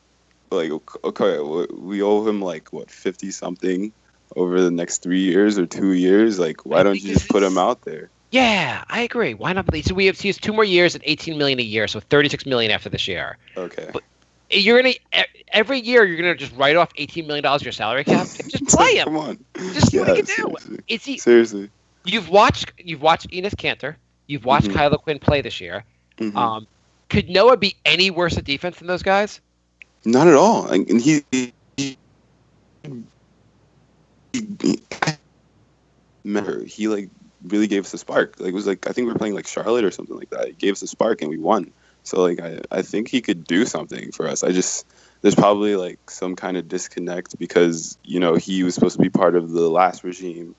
F: okay, we owe him like what 50 something over the next 3 years or 2 years. Like, why don't you just put him out there?
E: Yeah, I agree. Why not? So he has 2 more years at $18 million a year, so $36 million after this year.
F: Okay.
E: But you're gonna every year you're gonna just write off $18 million of your salary cap. Just play him.
F: Come on.
E: Just see what he can do.
F: Seriously.
E: You've watched Enes Kanter. You've watched Kylo Quinn play this year. Could Noah be any worse at defense than those guys?
F: Not at all. And he remember, he like really gave us a spark. Like it was like I think we were playing like Charlotte or something like that. He gave us a spark and we won. So like I think he could do something for us. There's probably like some kind of disconnect because, you know, he was supposed to be part of the last regime,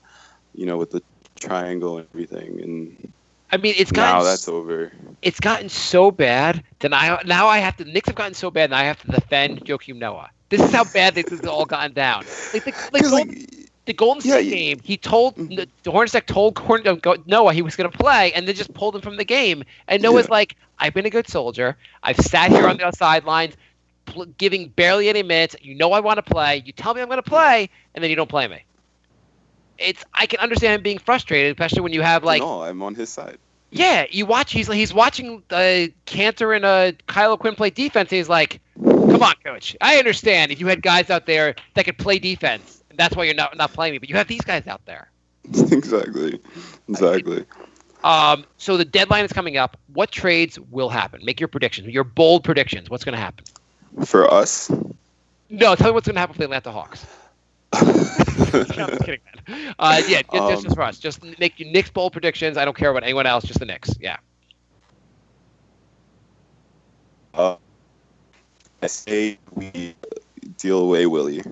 F: you know, with the triangle and everything, and
E: I mean,
F: now that's over.
E: It's gotten so bad that the Knicks have gotten so bad that I have to defend Joakim Noah. This is how bad this has all gotten down. The Golden State game, he told the Hornacek told Noah he was going to play, and then just pulled him from the game. And Noah's like, "I've been a good soldier. I've sat here on the sidelines, giving barely any minutes. You know I want to play. You tell me I'm going to play, and then you don't play me." I can understand him being frustrated, especially when you have like.
F: No, I'm on his side.
E: Yeah, you watch. He's watching Kanter and Kylo Quinn play defense. And he's like, "Come on, coach. I understand if you had guys out there that could play defense, and that's why you're not playing me. But you have these guys out there."
F: Exactly.
E: So the deadline is coming up. What trades will happen? Make your predictions. Your bold predictions. What's going to happen?
F: For us?
E: No, tell me what's going to happen for the Atlanta Hawks. No, I'm just kidding, man. Just for us. Just make your Knicks bold predictions. I don't care about anyone else. Just the Knicks. Yeah.
F: I say we deal away Willy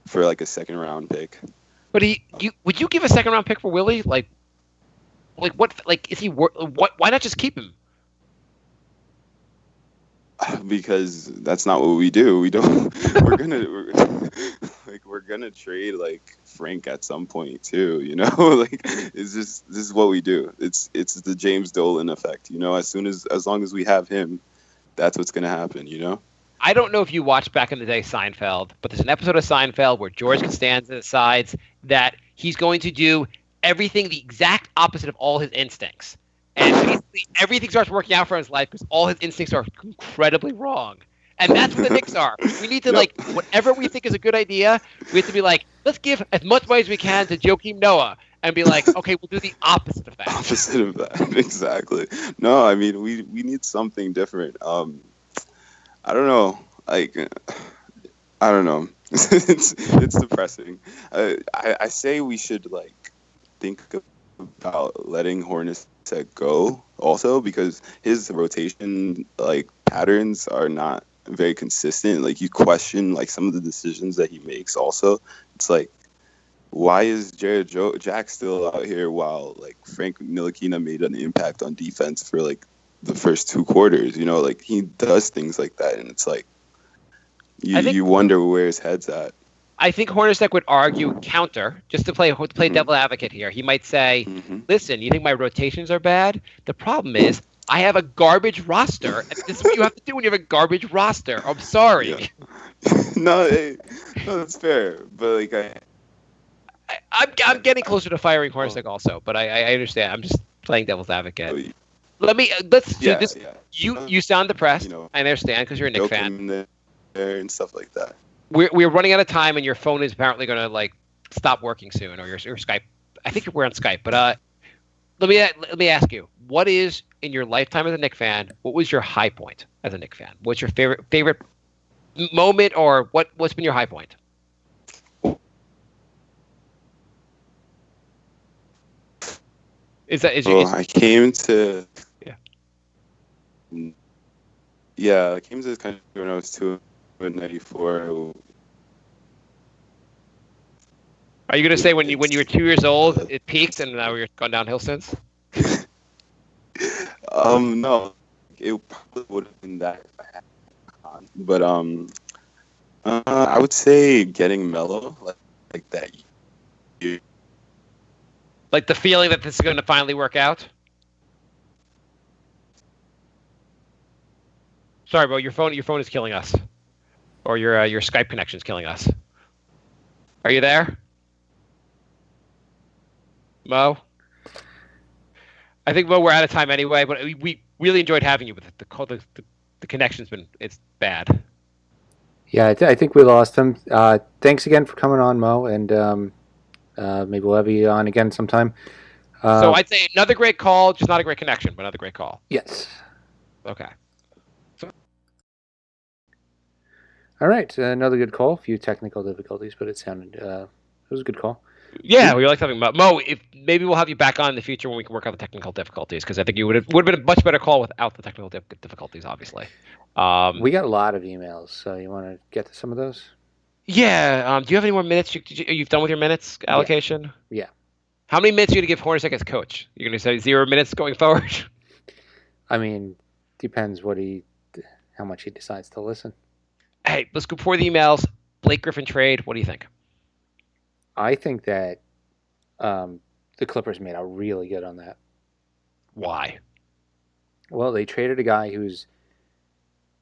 F: for like a second round pick.
E: But would you give a second round pick for Willy? Like what? Like is he? Why not just keep him?
F: Because that's not what we do. We don't. We're gonna trade like Frank at some point too. You know, like it's just this is what we do. It's the James Dolan effect. You know, as long as we have him, that's what's gonna happen. You know.
E: I don't know if you watched back in the day Seinfeld, but there's an episode of Seinfeld where George Costanza decides that he's going to do everything the exact opposite of all his instincts. And basically everything starts working out for his life because all his instincts are incredibly wrong. And that's what the Knicks are. We need to, whatever we think is a good idea, we have to be like, let's give as much money as we can to Joakim Noah and be like, okay, we'll do the opposite of that.
F: Opposite of that, exactly. No, I mean, we need something different. I don't know. Like, I don't know. It's depressing. I say we should, think about letting Hornacek go also because his rotation, patterns are not very consistent. Like, you question, some of the decisions that he makes also. It's like, why is Jack still out here while like Frank Ntilikina made an impact on defense for like the first 2 quarters? You know, like he does things like that, and it's like you wonder where his head's at.
E: I think Hornacek would argue counter, just to play devil advocate here. He might say, listen, you think my rotations are bad? The problem is I have a garbage roster. And this is what you have to do when you have a garbage roster. I'm sorry.
F: Yeah. No, that's fair. But like
E: I'm getting closer to firing Hornacek also, but I understand. I'm just playing devil's advocate. Let's do this. Yeah. You sound depressed. You know, I understand because you're a Knicks fan.
F: There and stuff like that.
E: We're running out of time, and your phone is apparently going to like stop working soon, or your Skype. I think we're on Skype, but let me ask you: what is in your lifetime as a Knicks fan? What was your high point as a Knicks fan? What's your favorite moment, or what's been your high point?
F: I came to I came to this country when I was 294.
E: Are you going to say when you were 2 years old it peaked and now you're gone downhill since?
F: No, it probably would have been that if I had on. But I would say getting mellow like that year.
E: Like the feeling that this is going to finally work out? Sorry, bro, your phone is killing us. Or your Skype connection is killing us. Are you there? Mo? I think, Mo, we're out of time anyway, but we really enjoyed having you, but the connection's it's bad.
D: Yeah, I think we lost him. Thanks again for coming on, Mo, and maybe we'll have you on again sometime.
E: So I'd say another great call, just not a great connection, but another great call.
D: Yes.
E: Okay.
D: All right, another good call. A few technical difficulties, but it was a good call.
E: Yeah, we like having Mo. If maybe we'll have you back on in the future when we can work out the technical difficulties, because I think you would have been a much better call without the technical difficulties, obviously.
D: We got a lot of emails, so you want to get to some of those?
E: Yeah. Do you have any more minutes? You've done with your minutes allocation?
D: Yeah.
E: How many minutes are you going to give Hornacek as coach? You're going to say 0 minutes going forward?
D: I mean, depends how much he decides to listen.
E: Hey, let's go before the emails. Blake Griffin trade. What do you think?
D: I think that the Clippers made out really good on that.
E: Why?
D: Well, they traded a guy who's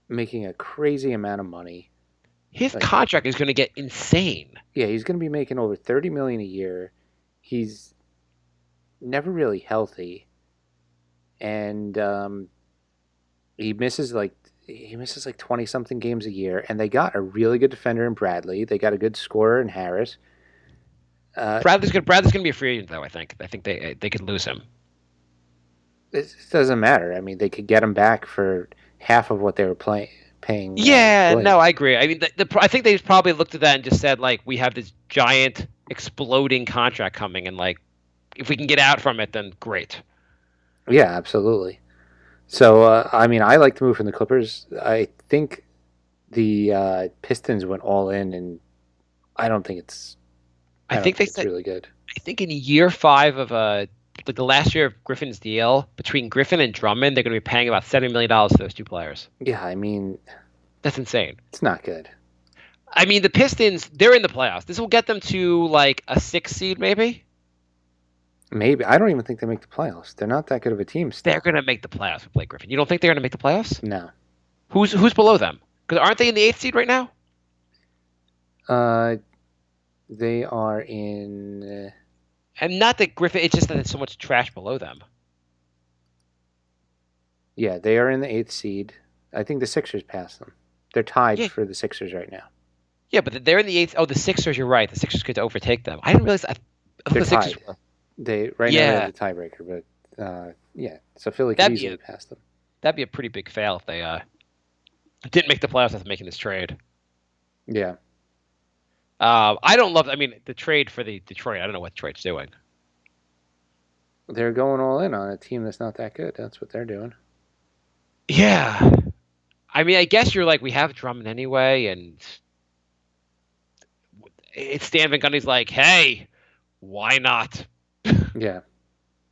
D: making a crazy amount of money.
E: His contract is going to get insane.
D: Yeah, he's going to be making over $30 million a year. He's never really healthy, and he misses like 20-something games a year. And they got a really good defender in Bradley. They got a good scorer in Harris.
E: Bradley's going to be a free agent, though. I think they could lose him.
D: It doesn't matter. I mean, they could get him back for half of what they were paying.
E: Yeah, no, I agree. I mean, I think they probably looked at that and just said, like, we have this giant exploding contract coming, and like, if we can get out from it, then great.
D: Yeah, absolutely. So, I mean, I like the move from the Clippers. I think the Pistons went all in, and I don't think it's. I think it's really good.
E: I think in year 5 of like the last year of Griffin's deal, between Griffin and Drummond, they're going to be paying about $70 million to those two players.
D: Yeah, I mean,
E: that's insane.
D: It's not good.
E: I mean, the Pistons, they're in the playoffs. This will get them to like a 6 seed, maybe.
D: Maybe. I don't even think they make the playoffs. They're not that good of a team still.
E: They're going to make the playoffs with Blake Griffin. You don't think they're going to make the playoffs?
D: No.
E: Who's below them? Because aren't they in the 8th seed right now?
D: They are in.
E: And not that Griffin. It's just that there's so much trash below them.
D: Yeah, they are in the 8th seed. I think the Sixers passed them. They're tied for the Sixers right now.
E: Yeah, but they're in the 8th. Oh, the Sixers. You're right. The Sixers could overtake them. I didn't realize that.
D: They're tied. Now they're the tiebreaker, but so Philly could easily pass them.
E: That'd be a pretty big fail if they didn't make the playoffs after making this trade.
D: Yeah.
E: I don't love. I mean, the trade for the Detroit. I don't know what Detroit's doing.
D: They're going all in on a team that's not that good. That's what they're doing.
E: Yeah. I mean, I guess you're like, we have Drummond anyway, and it's Stan Van Gundy's like, hey, why not?
D: Yeah.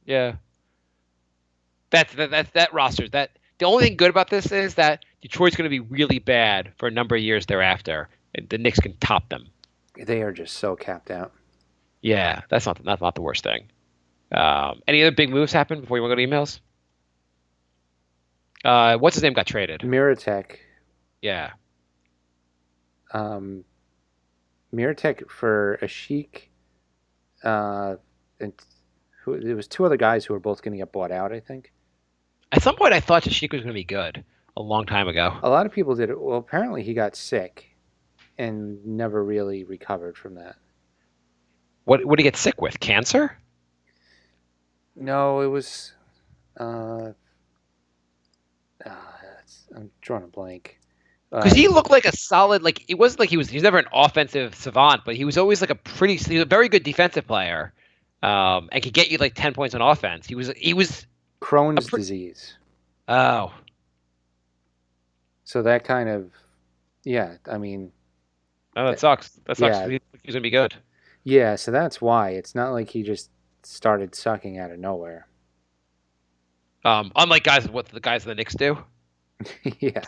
E: Yeah. That roster. That the only thing good about this is that Detroit's going to be really bad for a number of years thereafter, and the Knicks can top them.
D: They are just so capped out.
E: Yeah, that's not the worst thing. Any other big moves happened before you want to go to emails? What's his name got traded?
D: Mirotek.
E: Yeah.
D: Mirotek for Ashik. And there was two other guys who were both going to get bought out, I think.
E: At some point, I thought Tashik was going to be good a long time ago.
D: A lot of people did it. Well, apparently he got sick and never really recovered from that.
E: What did he get sick with? Cancer?
D: No, it was. I'm drawing a blank.
E: Because he looked like a solid, like it wasn't like he's never an offensive savant, but he was always like he was a very good defensive player, and could get you like 10 points on offense. He was
D: Crohn's disease.
E: Oh.
D: So that kind of, yeah, I mean.
E: Oh, that sucks. That sucks.
D: Yeah.
E: He's gonna be good.
D: Yeah, so that's why it's not like he just started sucking out of nowhere.
E: Unlike what the guys of the Knicks do.
D: Yeah.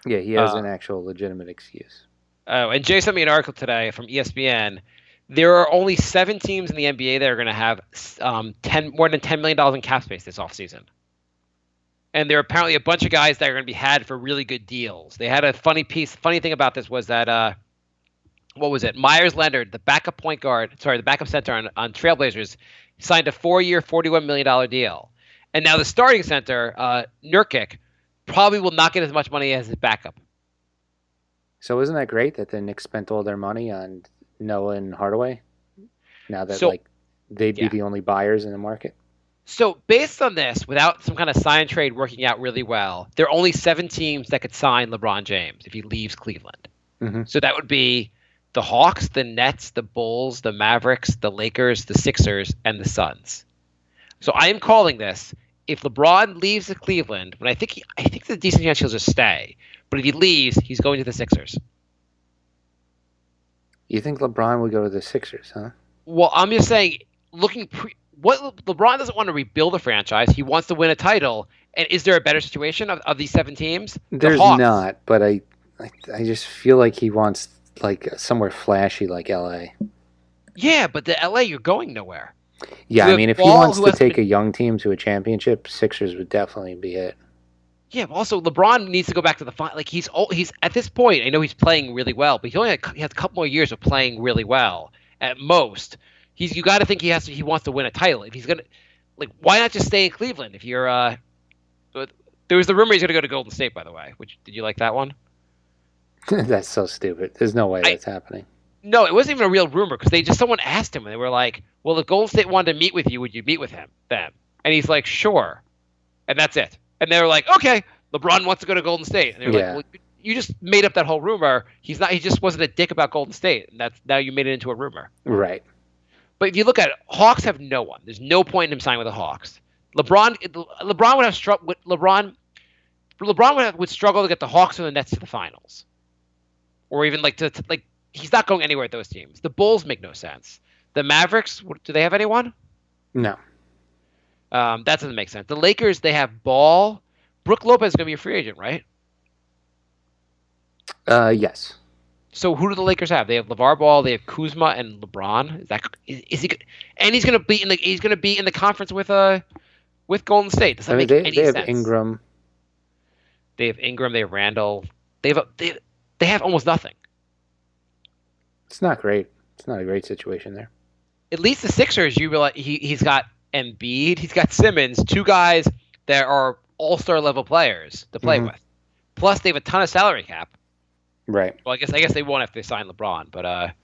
D: Yeah, he has an actual legitimate excuse.
E: Oh, and Jay sent me an article today from ESPN. There are only 7 teams in the NBA that are going to have more than $10 million in cap space this offseason. And there are apparently a bunch of guys that are going to be had for really good deals. They had a funny thing about this was that, what was it? Myers Leonard, the backup center on Trailblazers, signed a 4-year, $41 million deal. And now the starting center, Nurkic, probably will not get as much money as his backup.
D: So isn't that great that the Knicks spent all their money on Noah and Hardaway? Now that they'd be the only buyers in the market?
E: So based on this, without some kind of sign trade working out really well, there are only 7 teams that could sign LeBron James if he leaves Cleveland.
D: Mm-hmm.
E: So that would be the Hawks, the Nets, the Bulls, the Mavericks, the Lakers, the Sixers, and the Suns. So I am calling this, if LeBron leaves to Cleveland, I think there's a decent chance he'll just stay. But if he leaves, he's going to the Sixers.
D: You think LeBron would go to the Sixers, huh?
E: Well, I'm just saying, LeBron doesn't want to rebuild a franchise. He wants to win a title. And is there a better situation of these 7 teams?
D: There's not, but I just feel like he wants like somewhere flashy like LA.
E: Yeah, but the LA, you're going nowhere.
D: Yeah, I mean, if he wants to take a young team to a championship, Sixers would definitely be it.
E: Yeah, but also LeBron needs to go back to the final. Like he's at this point, I know he's playing really well, but he has a couple more years of playing really well at most. You got to think he wants to win a title. If he's gonna, like, why not just stay in Cleveland? If you're there was the rumor he's gonna go to Golden State, by the way. Did you like that one?
D: That's so stupid. There's no way that's happening.
E: No, it wasn't even a real rumor because someone asked him and they were like, "Well, if Golden State wanted to meet with you, would you meet with them?" And he's like, "Sure," and that's it. And they were like, "Okay, LeBron wants to go to Golden State." And they were like, "Well, you just made up that whole rumor. He's not. He just wasn't a dick about Golden State. And now you made it into a rumor."
D: Right.
E: But if you look at it, Hawks have no one. There's no point in him signing with the Hawks. LeBron would have LeBron would struggle to get the Hawks or the Nets to the finals, or even he's not going anywhere at those teams. The Bulls make no sense. The Mavericks, do they have anyone?
D: No.
E: That doesn't make sense. The Lakers, they have Ball. Brook Lopez is going to be a free agent, right?
D: Yes.
E: So who do the Lakers have? They have LeVar Ball. They have Kuzma and LeBron. Is he? And he's going to be in the conference with Golden State. Does that make any sense?
D: They have Ingram.
E: They have Ingram. They have Randall. They have almost nothing.
D: It's not great. It's not a great situation there.
E: At least the Sixers, you realize he's got Embiid, he's got Simmons, 2 guys that are all-star level players to play with. Plus, they have a ton of salary cap.
D: Right.
E: Well, I guess they won't if they sign LeBron, but I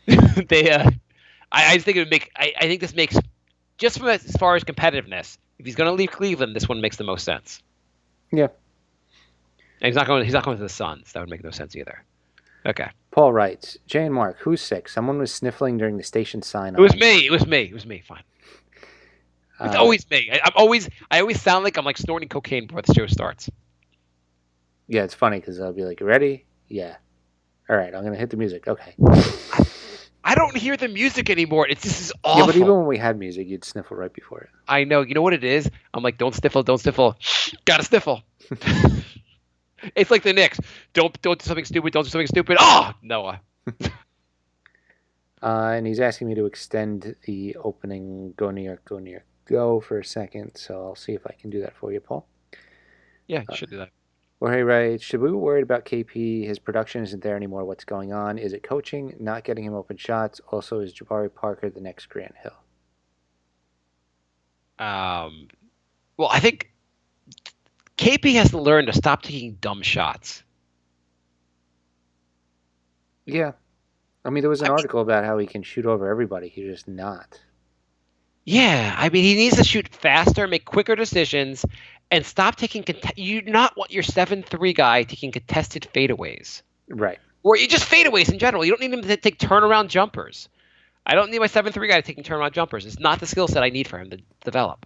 E: just think it would make. I think this makes, just from as far as competitiveness, if he's going to leave Cleveland, this one makes the most sense.
D: Yeah.
E: And he's not going to the Suns. That would make no sense either. Okay.
D: Paul writes, Jay and Mark, who's sick? Someone was sniffling during the station sign-off.
E: It was me. Fine. It's always me. I always sound like I'm like snorting cocaine before the show starts.
D: Yeah, it's funny because I'll be like, "You ready? Yeah. All right, I'm going to hit the music. Okay."
E: I I don't hear the music anymore. This is awful.
D: Yeah, but even when we had music, you'd sniffle right before it.
E: I know. You know what it is? I'm like, don't sniffle, don't sniffle. Gotta sniffle. It's like the Knicks. Don't do something stupid. Don't do something stupid. Oh, Noah.
D: And he's asking me to extend the opening Go New York, Go New York, Go for a second. So I'll see if I can do that for you, Paul.
E: Yeah, you should do that.
D: Jorge writes, should we be worried about KP? His production isn't there anymore. What's going on? Is it coaching? Not getting him open shots? Also, is Jabari Parker the next Grant Hill?
E: Well, I think KP has to learn to stop taking dumb shots.
D: Yeah. I mean, there was an article about how he can shoot over everybody. He's just not.
E: Yeah, I mean, he needs to shoot faster, make quicker decisions, and stop taking you do not want your 7-3 guy taking contested fadeaways.
D: Right.
E: Or you just fadeaways in general. You don't need him to take turnaround jumpers. I don't need my 7-3 guy taking turnaround jumpers. It's not the skill set I need for him to develop.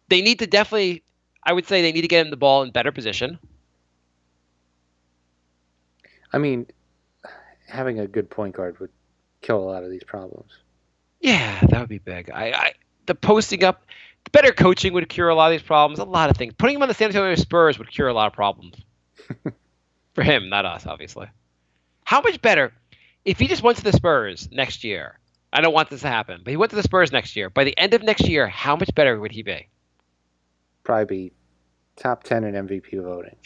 E: They need to definitely, I would say they need to get him the ball in better position.
D: I mean, having a good point guard would kill a lot of these problems.
E: Yeah, that would be big. The posting up, the better coaching would cure a lot of these problems. A lot of things. Putting him on the San Antonio Spurs would cure a lot of problems. For him, not us, obviously. How much better if he just went to the Spurs next year? I don't want this to happen, but he went to the Spurs next year. By the end of next year, how much better would he be?
D: Probably be top 10 in MVP voting.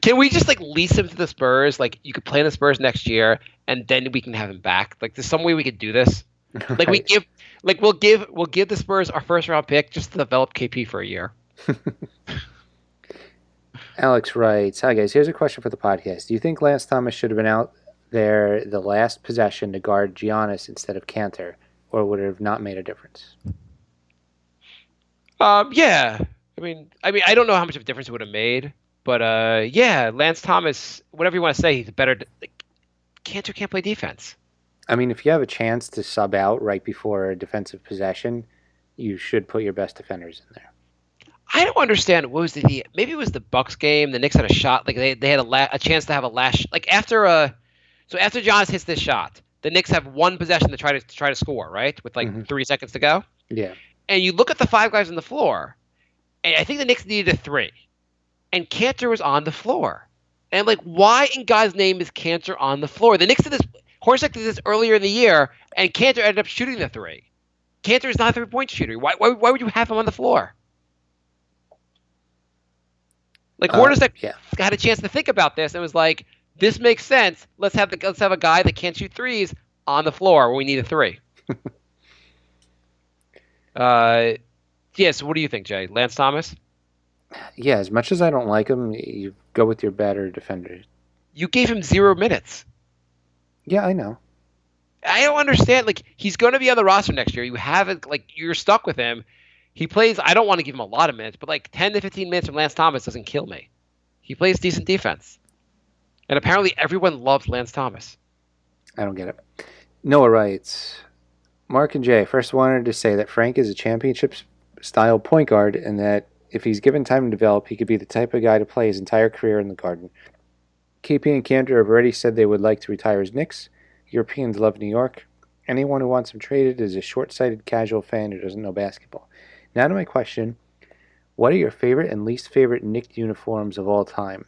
E: Can we just lease him to the Spurs? Like, you could play in the Spurs next year, and then we can have him back. Like, there's some way we could do this. Like,
D: Right.
E: we'll give the Spurs our first round pick just to develop KP for a year.
D: Alex writes, hi guys, here's a question for the podcast. Do you think Lance Thomas should have been out there the last possession to guard Giannis instead of Cantor, or would it have not made a difference?
E: Yeah. I mean, I don't know how much of a difference it would have made, but yeah, Lance Thomas, whatever you want to say, he's better. Cantor can't play defense.
D: I mean, if you have a chance to sub out right before a defensive possession, you should put your best defenders in there.
E: I don't understand. What was maybe it was the Bucks game. The Knicks had a shot. Like they had a chance to have a last. Like after Giannis hits this shot, the Knicks have one possession to try to score, right? With 3 seconds to go.
D: Yeah.
E: And you look at the five guys on the floor, and I think the Knicks needed a 3, and Cantor was on the floor. And why in God's name is Cantor on the floor? The Knicks did this. Hornacek did this earlier in the year, and Cantor ended up shooting the 3. Cantor is not a 3-point shooter. Why would you have him on the floor? Hornacek had a chance to think about this and was like, "This makes sense. Let's have a guy that can't shoot threes on the floor when we need a 3." Yeah. So what do you think, Jay? Lance Thomas?
D: Yeah. As much as I don't like him, you go with your better defenders. You
E: gave him 0 minutes.
D: Yeah, I know.
E: I don't understand. He's going to be on the roster next year. You have it. You're stuck with him. He plays. I don't want to give him a lot of minutes, but 10 to 15 minutes from Lance Thomas doesn't kill me. He plays decent defense, and apparently everyone loves Lance Thomas.
D: I don't get it. Noah writes, Marc and Jay, first wanted to say that Frank is a championship-style point guard, and that if he's given time to develop, he could be the type of guy to play his entire career in the Garden. KP and Cantor have already said they would like to retire as Knicks. Europeans love New York. Anyone who wants him traded is a short-sighted casual fan who doesn't know basketball. Now to my question. What are your favorite and least favorite Knicks uniforms of all time?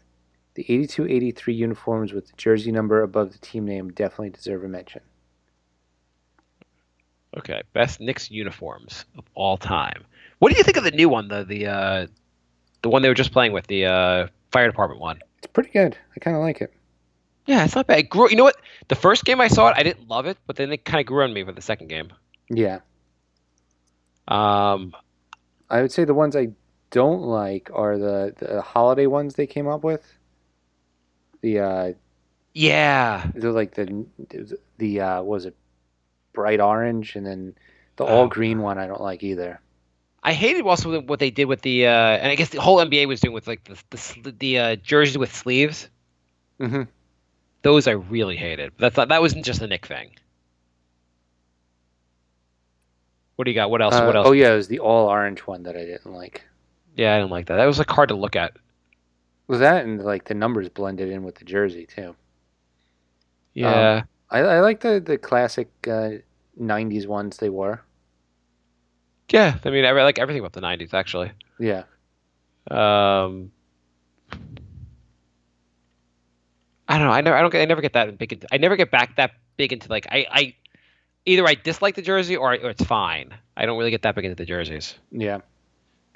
D: The 82-83 uniforms with the jersey number above the team name definitely deserve a mention.
E: Okay, best Knicks uniforms of all time. What do you think of the new one, the one they were just playing with, the fire department one?
D: It's pretty good. I kind of like it.
E: Yeah, it's not bad. It grew. You know what? The first game I saw it, I didn't love it, but then it kind of grew on me for the second game.
D: Yeah. I would say the ones I don't like are the holiday ones they came up with.
E: Yeah.
D: They're like the was it bright orange, and then the all green one I don't like either.
E: I hated also what they did with the and I guess the whole NBA was doing with the jerseys with sleeves.
D: Mm-hmm.
E: Those I really hated. That wasn't just a Knick thing. What do you got? What else? What else?
D: Oh yeah, it was the all orange one that I didn't like.
E: Yeah, I didn't like that. That was hard to look at.
D: Was that and the numbers blended in with the jersey too?
E: Yeah.
D: I like the classic 90s ones they wore.
E: Yeah, I mean, I like everything about the '90s actually.
D: Yeah.
E: Um, I don't know. I never get that big into. I never get back that big into like either I dislike the jersey or it's fine. I don't really get that big into the jerseys.
D: Yeah.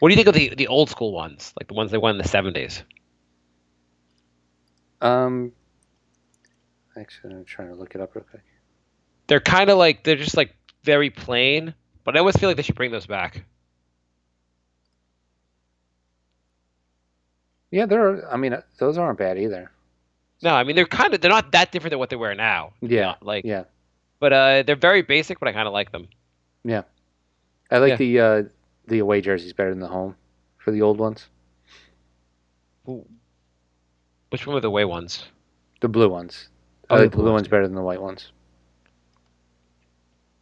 E: What do you think of the old school ones, like the ones they won in the '70s?
D: Actually, I'm trying to look it up real quick.
E: They're kind of like they're just like very plain, but I always feel like they should bring those back.
D: Yeah, I mean, those aren't bad either.
E: No, I mean they're not that different than what they wear now.
D: Yeah.
E: Like
D: Yeah.
E: but they're very basic, but I kind of like them.
D: Yeah. I like
E: Yeah.
D: the away jerseys better than the home for the old ones.
E: Ooh. Which one were the away ones?
D: The blue ones. I
E: Oh,
D: like the blue ones better than the white ones.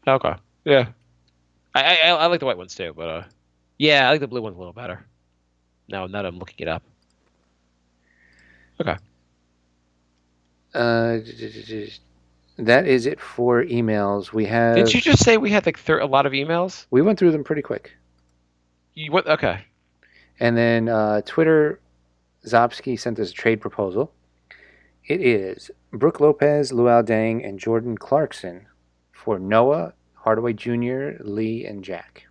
E: Okay. Yeah. I like the white ones too, but yeah, I like the blue ones a little better. Now that I'm looking it up. Okay.
D: That is it for emails. We have.
E: Didn't you just say we had like a lot of emails?
D: We went through them pretty quick.
E: You what? Okay.
D: And then Twitter, Zopsky sent us a trade proposal. It is Brooke Lopez, Luol Deng, and Jordan Clarkson for Noah, Hardaway Jr., Lee, and Jack.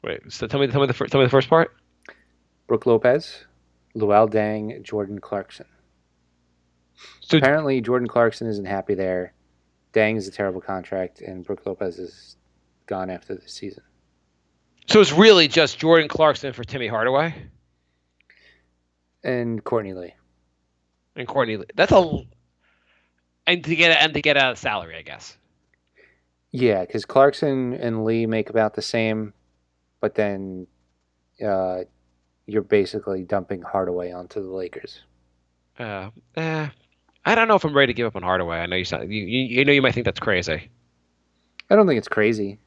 E: Wait. So tell me the first part.
D: Brooke Lopez, Luol Deng, Jordan Clarkson.
E: So
D: Apparently, Jordan Clarkson isn't happy there. Deng is a terrible contract, and Brooke Lopez is gone after this season.
E: So it's really just Jordan Clarkson for Timmy Hardaway
D: And Courtney Lee.
E: and Courtney. And to get out of salary, I guess.
D: Yeah, because Clarkson and Lee make about the same, but then you're basically dumping Hardaway onto the Lakers.
E: I don't know if I'm ready to give up on Hardaway. I know you know you might think that's crazy.
D: I don't think it's crazy.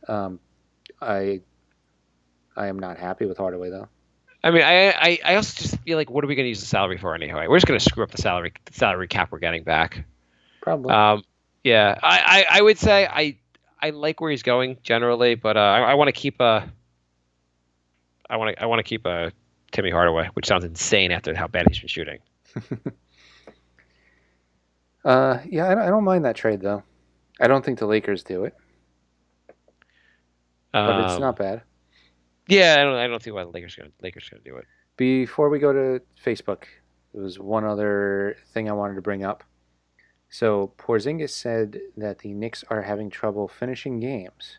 D: I am not happy with Hardaway though.
E: I mean, I also just feel like what are we going to use the salary for anyway? We're just going to screw up the salary cap we're getting back.
D: Probably.
E: Yeah, I would say I like where he's going generally, but I want to keep Timmy Hardaway, which sounds insane after how bad he's been shooting.
D: Yeah, I don't mind that trade though. I don't think the Lakers do it, but it's not bad.
E: Yeah, I don't see why the Lakers gonna do it.
D: Before we go to Facebook, there was one other thing I wanted to bring up. So Porzingis said that the Knicks are having trouble finishing games.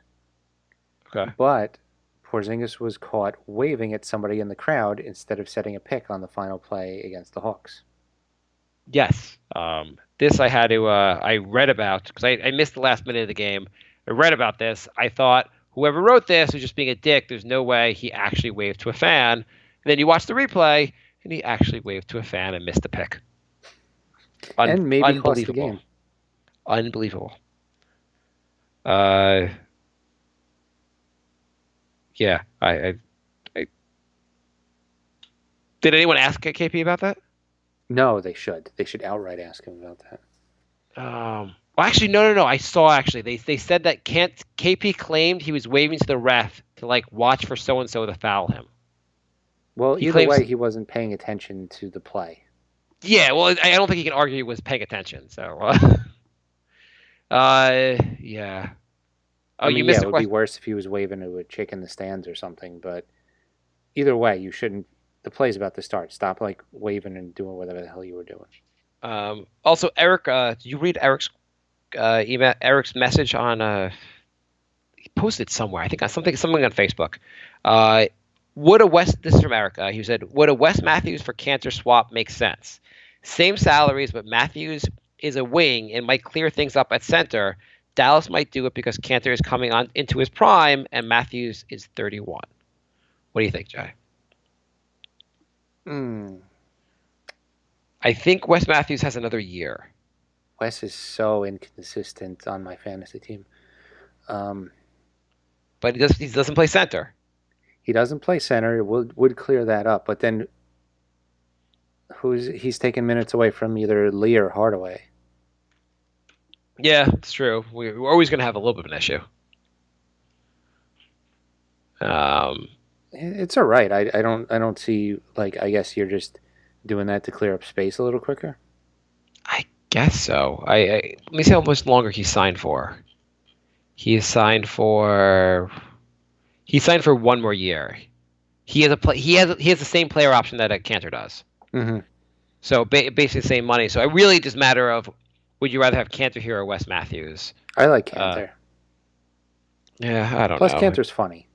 E: Okay.
D: But Porzingis was caught waving at somebody in the crowd instead of setting a pick on the final play against the Hawks.
E: Yes. This I had to I read about because I missed the last minute of the game. I read about this. I thought whoever wrote this was just being a dick. There's no way he actually waved to a fan. And then you watch the replay, and he actually waved to a fan and missed the pick.
D: And maybe cost the game.
E: Unbelievable. Yeah. I did anyone ask KP about that?
D: No, they should. They should outright ask him about that.
E: Well, actually, no. I saw actually they said that KP claimed he was waving to the ref to like watch for so and so to foul him.
D: Well, either way, he wasn't paying attention to the play.
E: Yeah, well, I don't think he can argue he was paying attention. So, yeah. Oh,
D: I mean,
E: you missed
D: it
E: the
D: would be
E: question.
D: worse if he was waving to a chick in the stands or something. But either way, you shouldn't. The play's about to start. Stop like waving and doing whatever the hell you were doing.
E: Also, Eric, did you read Eric's email? Eric's message on he posted it somewhere. I think on something on Facebook. This is from Eric. He said, would a Wes Matthews for Cantor swap make sense? Same salaries, but Matthews is a wing and might clear things up at center. Dallas might do it because Cantor is coming on into his prime and Matthews is 31. What do you think, Jay? I think Wes Matthews has another year.
D: Wes is so inconsistent on my fantasy team.
E: But he doesn't play center.
D: He doesn't play center. It would clear that up. But then he's taking minutes away from either Lee or Hardaway.
E: Yeah, it's true. We're always going to have a little bit of an issue.
D: It's all right. I don't see, like, I guess you're just doing that to clear up space a little quicker.
E: I guess so. Let me see how much longer he's signed for. He signed for 1 more year. He has the same player option that a Cantor does.
D: Mm-hmm.
E: So basically the same money. So it really just matter of would you rather have Cantor here or Wes Matthews?
D: I like Cantor.
E: Yeah, I don't
D: Plus,
E: know.
D: Cantor's funny.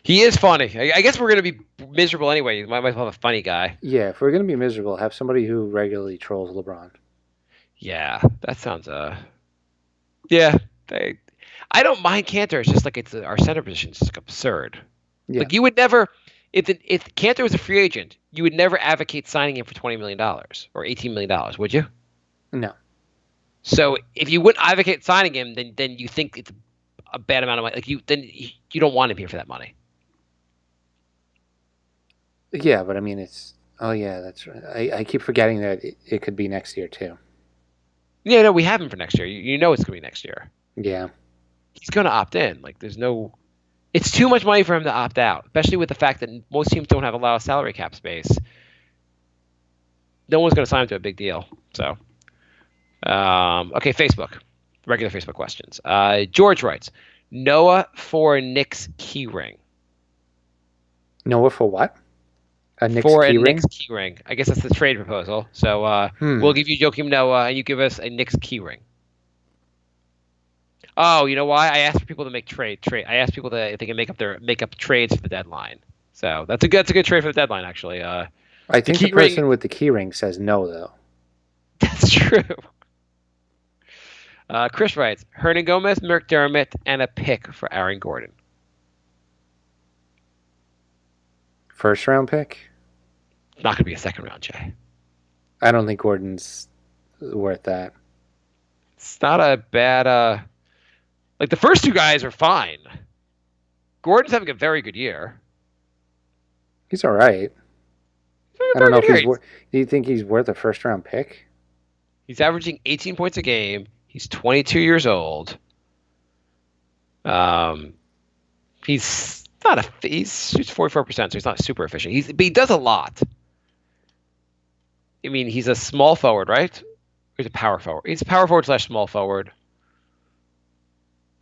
E: He is funny. I guess we're gonna be miserable anyway. You might as well have a funny guy.
D: Yeah, if we're gonna be miserable, have somebody who regularly trolls LeBron.
E: Yeah, that sounds yeah. I don't mind Cantor. It's just like our center position is just like absurd.
D: Yeah.
E: Like you would never, if Cantor was a free agent, you would never advocate signing him for $20 million or $18 million, would you?
D: No.
E: So if you wouldn't advocate signing him, then you think it's a bad amount of money. Like you don't want him here for that money.
D: Yeah, but I mean, oh yeah, that's right. I keep forgetting that it could be next year too.
E: Yeah, no, we have him for next year. You know it's gonna be next year.
D: Yeah.
E: He's gonna opt in. Like it's too much money for him to opt out, especially with the fact that most teams don't have a lot of salary cap space. No one's gonna sign him to a big deal. So, okay, Facebook, regular Facebook questions. George writes, Noah for Knicks key ring.
D: Noah for what? A Knicks
E: for
D: key
E: a
D: ring?
E: Knicks key ring. I guess that's the trade proposal. So we'll give you Joakim Noah, and you give us a Knicks key ring. Oh, you know why? I asked people to make trade. I asked people if they can make up trades for the deadline. So that's a good trade for the deadline, actually.
D: I think the person with the key ring says no, though.
E: That's true. Chris writes, Hernan Gomez, McDermott, and a pick for Aaron Gordon.
D: First round pick?
E: Not going to be a second round, Jay.
D: I don't think Gordon's worth that.
E: It's not a bad... Like, the first two guys are fine. Gordon's having a very good year.
D: He's all right. I don't know if he's worth... Do you think he's worth a first-round pick?
E: He's averaging 18 points a game. He's 22 years old. He shoots 44%, so he's not super efficient. But he does a lot. I mean, he's a small forward, right? Or he's a power forward. He's a power forward / small forward.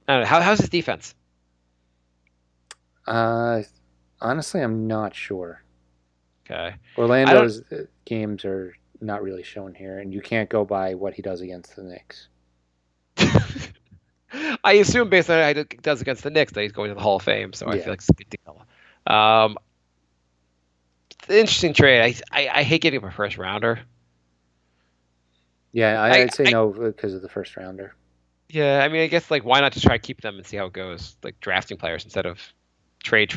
E: I don't know. How's his defense?
D: Honestly, I'm not sure.
E: Okay.
D: Orlando's games are not really shown here, and you can't go by what he does against the Knicks.
E: I assume based on how he does against the Knicks that he's going to the Hall of Fame, so I feel like it's a good deal. It's an interesting trade. I hate getting up a first rounder.
D: Yeah, I'd say no because of the first rounder.
E: Yeah, I mean, I guess, like, why not just try to keep them and see how it goes? Like, drafting players instead of trade.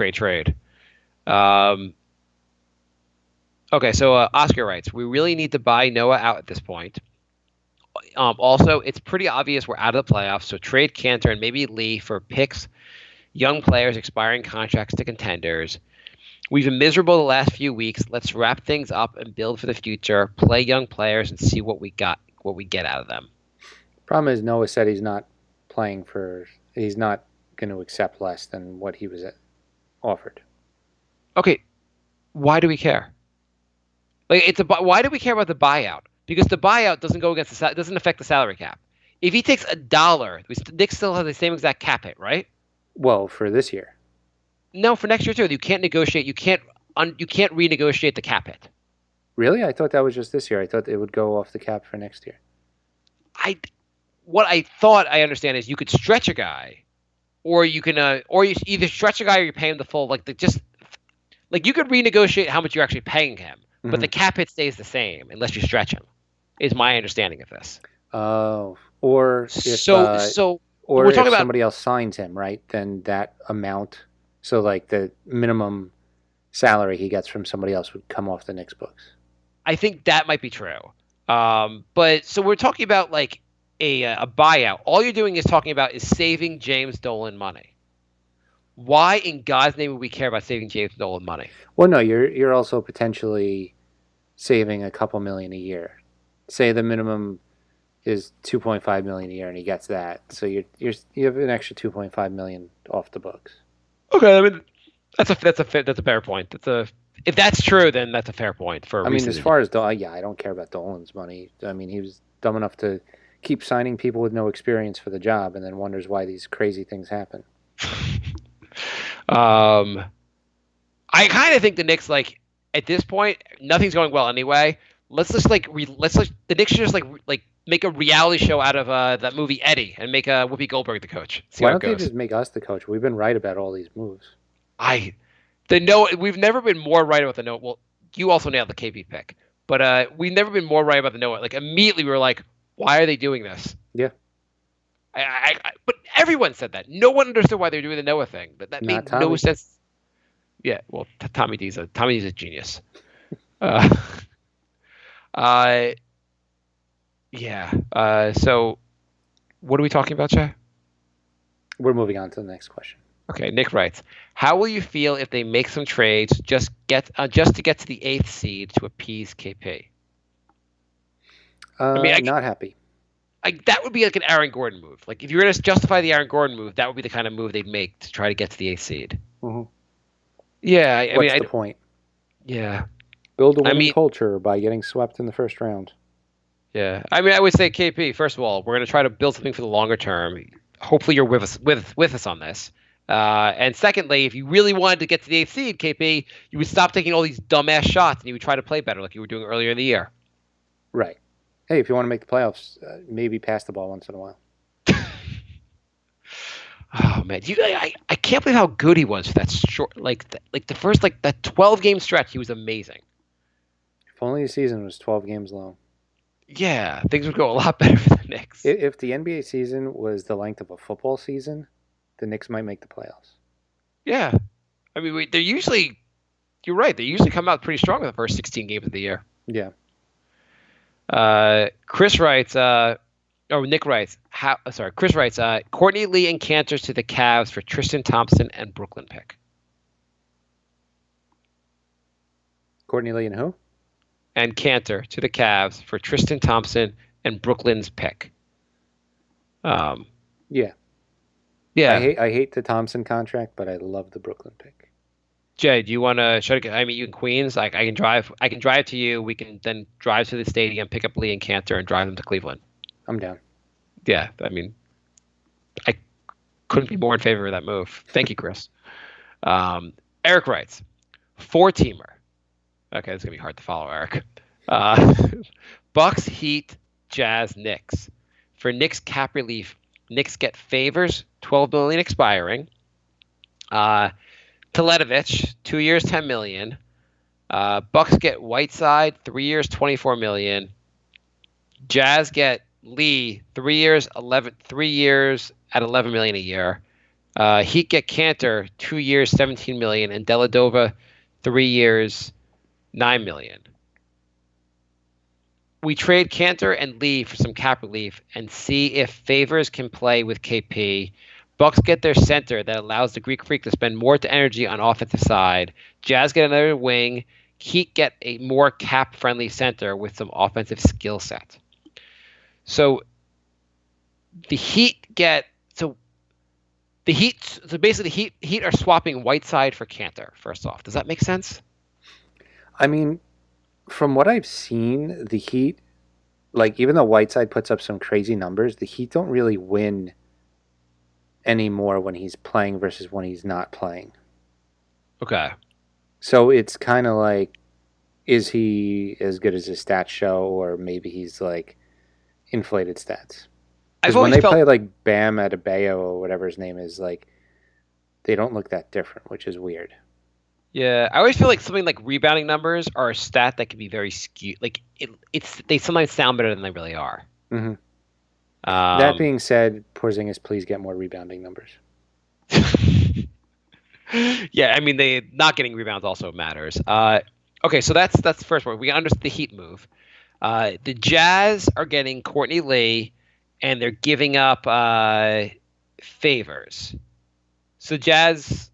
E: Okay, so Oscar writes, we really need to buy Noah out at this point. Also, it's pretty obvious we're out of the playoffs, so trade Cantor and maybe Lee for picks, young players, expiring contracts to contenders. We've been miserable the last few weeks. Let's wrap things up and build for the future, play young players, and see what we get out of them.
D: Problem is, Noah said he's not he's not going to accept less than what he was offered.
E: Okay, why do we care? Like, why do we care about the buyout? Because the buyout doesn't doesn't affect the salary cap. If he takes $1, Knicks still have the same exact cap hit, right?
D: Well, for this year.
E: No, for next year too. You can't negotiate. You can't renegotiate the cap hit.
D: Really? I thought that was just this year. I thought it would go off the cap for next year.
E: What I thought I understand is you could stretch a guy, or you can or you either stretch a guy or you pay him the full you could renegotiate how much you're actually paying him, but the cap hit stays the same unless you stretch him. Is my understanding of this.
D: Oh, or if
E: if
D: somebody else signs him, right? Then that amount, so like the minimum salary he gets from somebody else would come off the Knicks books.
E: I think that might be true. But so we're talking about like a buyout. All you're doing is talking about is saving James Dolan money. Why in God's name would we care about saving James Dolan money?
D: Well, no, you're also potentially saving a couple million a year. Say the minimum is $2.5 million a year, and he gets that. So you have an extra $2.5 million off the books.
E: Okay, I mean that's a fair point. If that's true, then that's a fair point for.
D: I mean, as far as I don't care about Dolan's money. I mean, he was dumb enough to keep signing people with no experience for the job, and then wonders why these crazy things happen.
E: I kind of think the Knicks, like, at this point, nothing's going well anyway. The Knicks should just like make a reality show out of that movie Eddie and make Whoopi Goldberg the coach. See
D: Why
E: how
D: don't
E: it
D: they
E: goes.
D: just make us the coach? We've been right about all these moves.
E: We've never been more right about the Noah. Well, you also nailed the KP pick, but we've never been more right about the Noah. Like immediately, we were like, why are they doing this?
D: Yeah.
E: But everyone said that. No one understood why they were doing the Noah thing. But that made no sense. Yeah, well, Tommy D's a genius. Yeah. So, what are we talking about, Jay?
D: We're moving on to the next question.
E: Okay, Nick writes, how will you feel if they make some trades just to get to the 8th seed to appease KP?
D: Not happy.
E: That would be like an Aaron Gordon move. Like if you're going to justify the Aaron Gordon move, that would be the kind of move they'd make to try to get to the 8th seed.
D: Mm-hmm.
E: Yeah,
D: What's the point?
E: Yeah.
D: Build a winning culture by getting swept in the first round.
E: Yeah, I mean, I would say KP. First of all, we're going to try to build something for the longer term. Hopefully, you're with us on this. And secondly, if you really wanted to get to the 8th seed, KP, you would stop taking all these dumbass shots and you would try to play better, like you were doing earlier in the year.
D: Right. Hey, if you want to make the playoffs, maybe pass the ball once in a while.
E: Oh man, I can't believe how good he was for that short, the first that 12-game stretch. He was amazing.
D: If only the season was 12 games long.
E: Yeah, things would go a lot better for the Knicks.
D: If the NBA season was the length of a football season, the Knicks might make the playoffs.
E: Yeah, I mean they're usually. You're right. They usually come out pretty strong in the first 16 games of the year.
D: Yeah.
E: Chris writes. Nick writes. Chris writes. Courtney Lee and Cantor to the Cavs for Tristan Thompson and Brooklyn pick.
D: Courtney Lee and who?
E: And Cantor to the Cavs for Tristan Thompson and Brooklyn's pick.
D: Yeah.
E: Yeah.
D: I hate the Thompson contract, but I love the Brooklyn pick.
E: Jay, do you want to? I meet you in Queens? I can drive. I can drive to you. We can then drive to the stadium, pick up Lee and Cantor, and drive them to Cleveland.
D: I'm down.
E: Yeah, I mean, I couldn't be more in favor of that move. Thank you, Chris. Eric writes, 4-teamer. Okay, it's gonna be hard to follow, Eric. Bucks, Heat, Jazz, Knicks. For Knicks cap relief, Knicks get Favors, $12 million expiring. Teletovic, 2 years, $10 million. Bucks get Whiteside, 3 years, $24 million. Jazz get Lee, 3 years at $11 million a year. Heat get Cantor, 2 years, $17 million, and Deladova, 3 years, $9 million. We trade Cantor and Lee for some cap relief and see if Favors can play with KP. Bucks get their center that allows the Greek Freak to spend more energy on offensive side. Jazz get another wing. Heat get a more cap-friendly center with some offensive skill set. So the Heat basically the Heat are swapping Whiteside for Cantor. First off, does that make sense?
D: I mean, from what I've seen, the Heat, like even though Whiteside puts up some crazy numbers, the Heat don't really win anymore when he's playing versus when he's not playing.
E: Okay.
D: So it's kind of like, is he as good as his stats show, or maybe he's like inflated stats? Because when they play like Bam Adebayo or whatever his name is, like they don't look that different, which is weird.
E: Yeah, I always feel like something like rebounding numbers are a stat that can be very skewed. Like they sometimes sound better than they really are.
D: Mm-hmm. That being said, Porzingis, please get more rebounding numbers.
E: Yeah, I mean, they not getting rebounds also matters. Okay, so that's the first one. We understand the Heat move. The Jazz are getting Courtney Lee, and they're giving up Favors. So Jazz,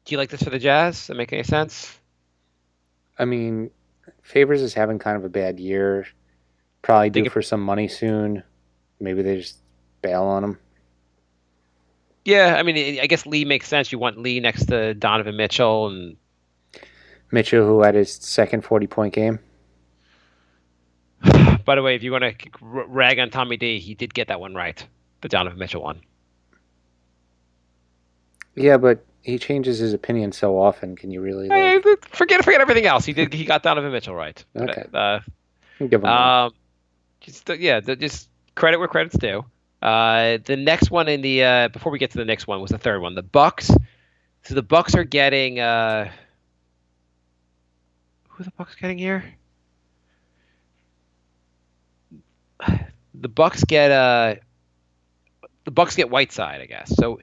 E: do you like this for the Jazz? Does that make any sense?
D: I mean, Favors is having kind of a bad year. Probably
E: They
D: due
E: could-
D: for some money soon. Maybe they just bail on him.
E: Yeah, I mean, I guess Lee makes sense. You want Lee next to Donovan Mitchell, and
D: Mitchell, who had his second 40-point game.
E: by the way, if you want to rag on Tommy D, he did get that one right, the Donovan Mitchell one.
D: Yeah, but he changes his opinion so often. Can you really
E: Forget everything else. He got Donovan Mitchell right.
D: Okay.
E: But,
D: give him one.
E: just credit where credit's due. The next one in the before we get to the next one was the third one. The Bucks. So the Bucks are getting who are the Bucks getting here? The Bucks get Whiteside, I guess. So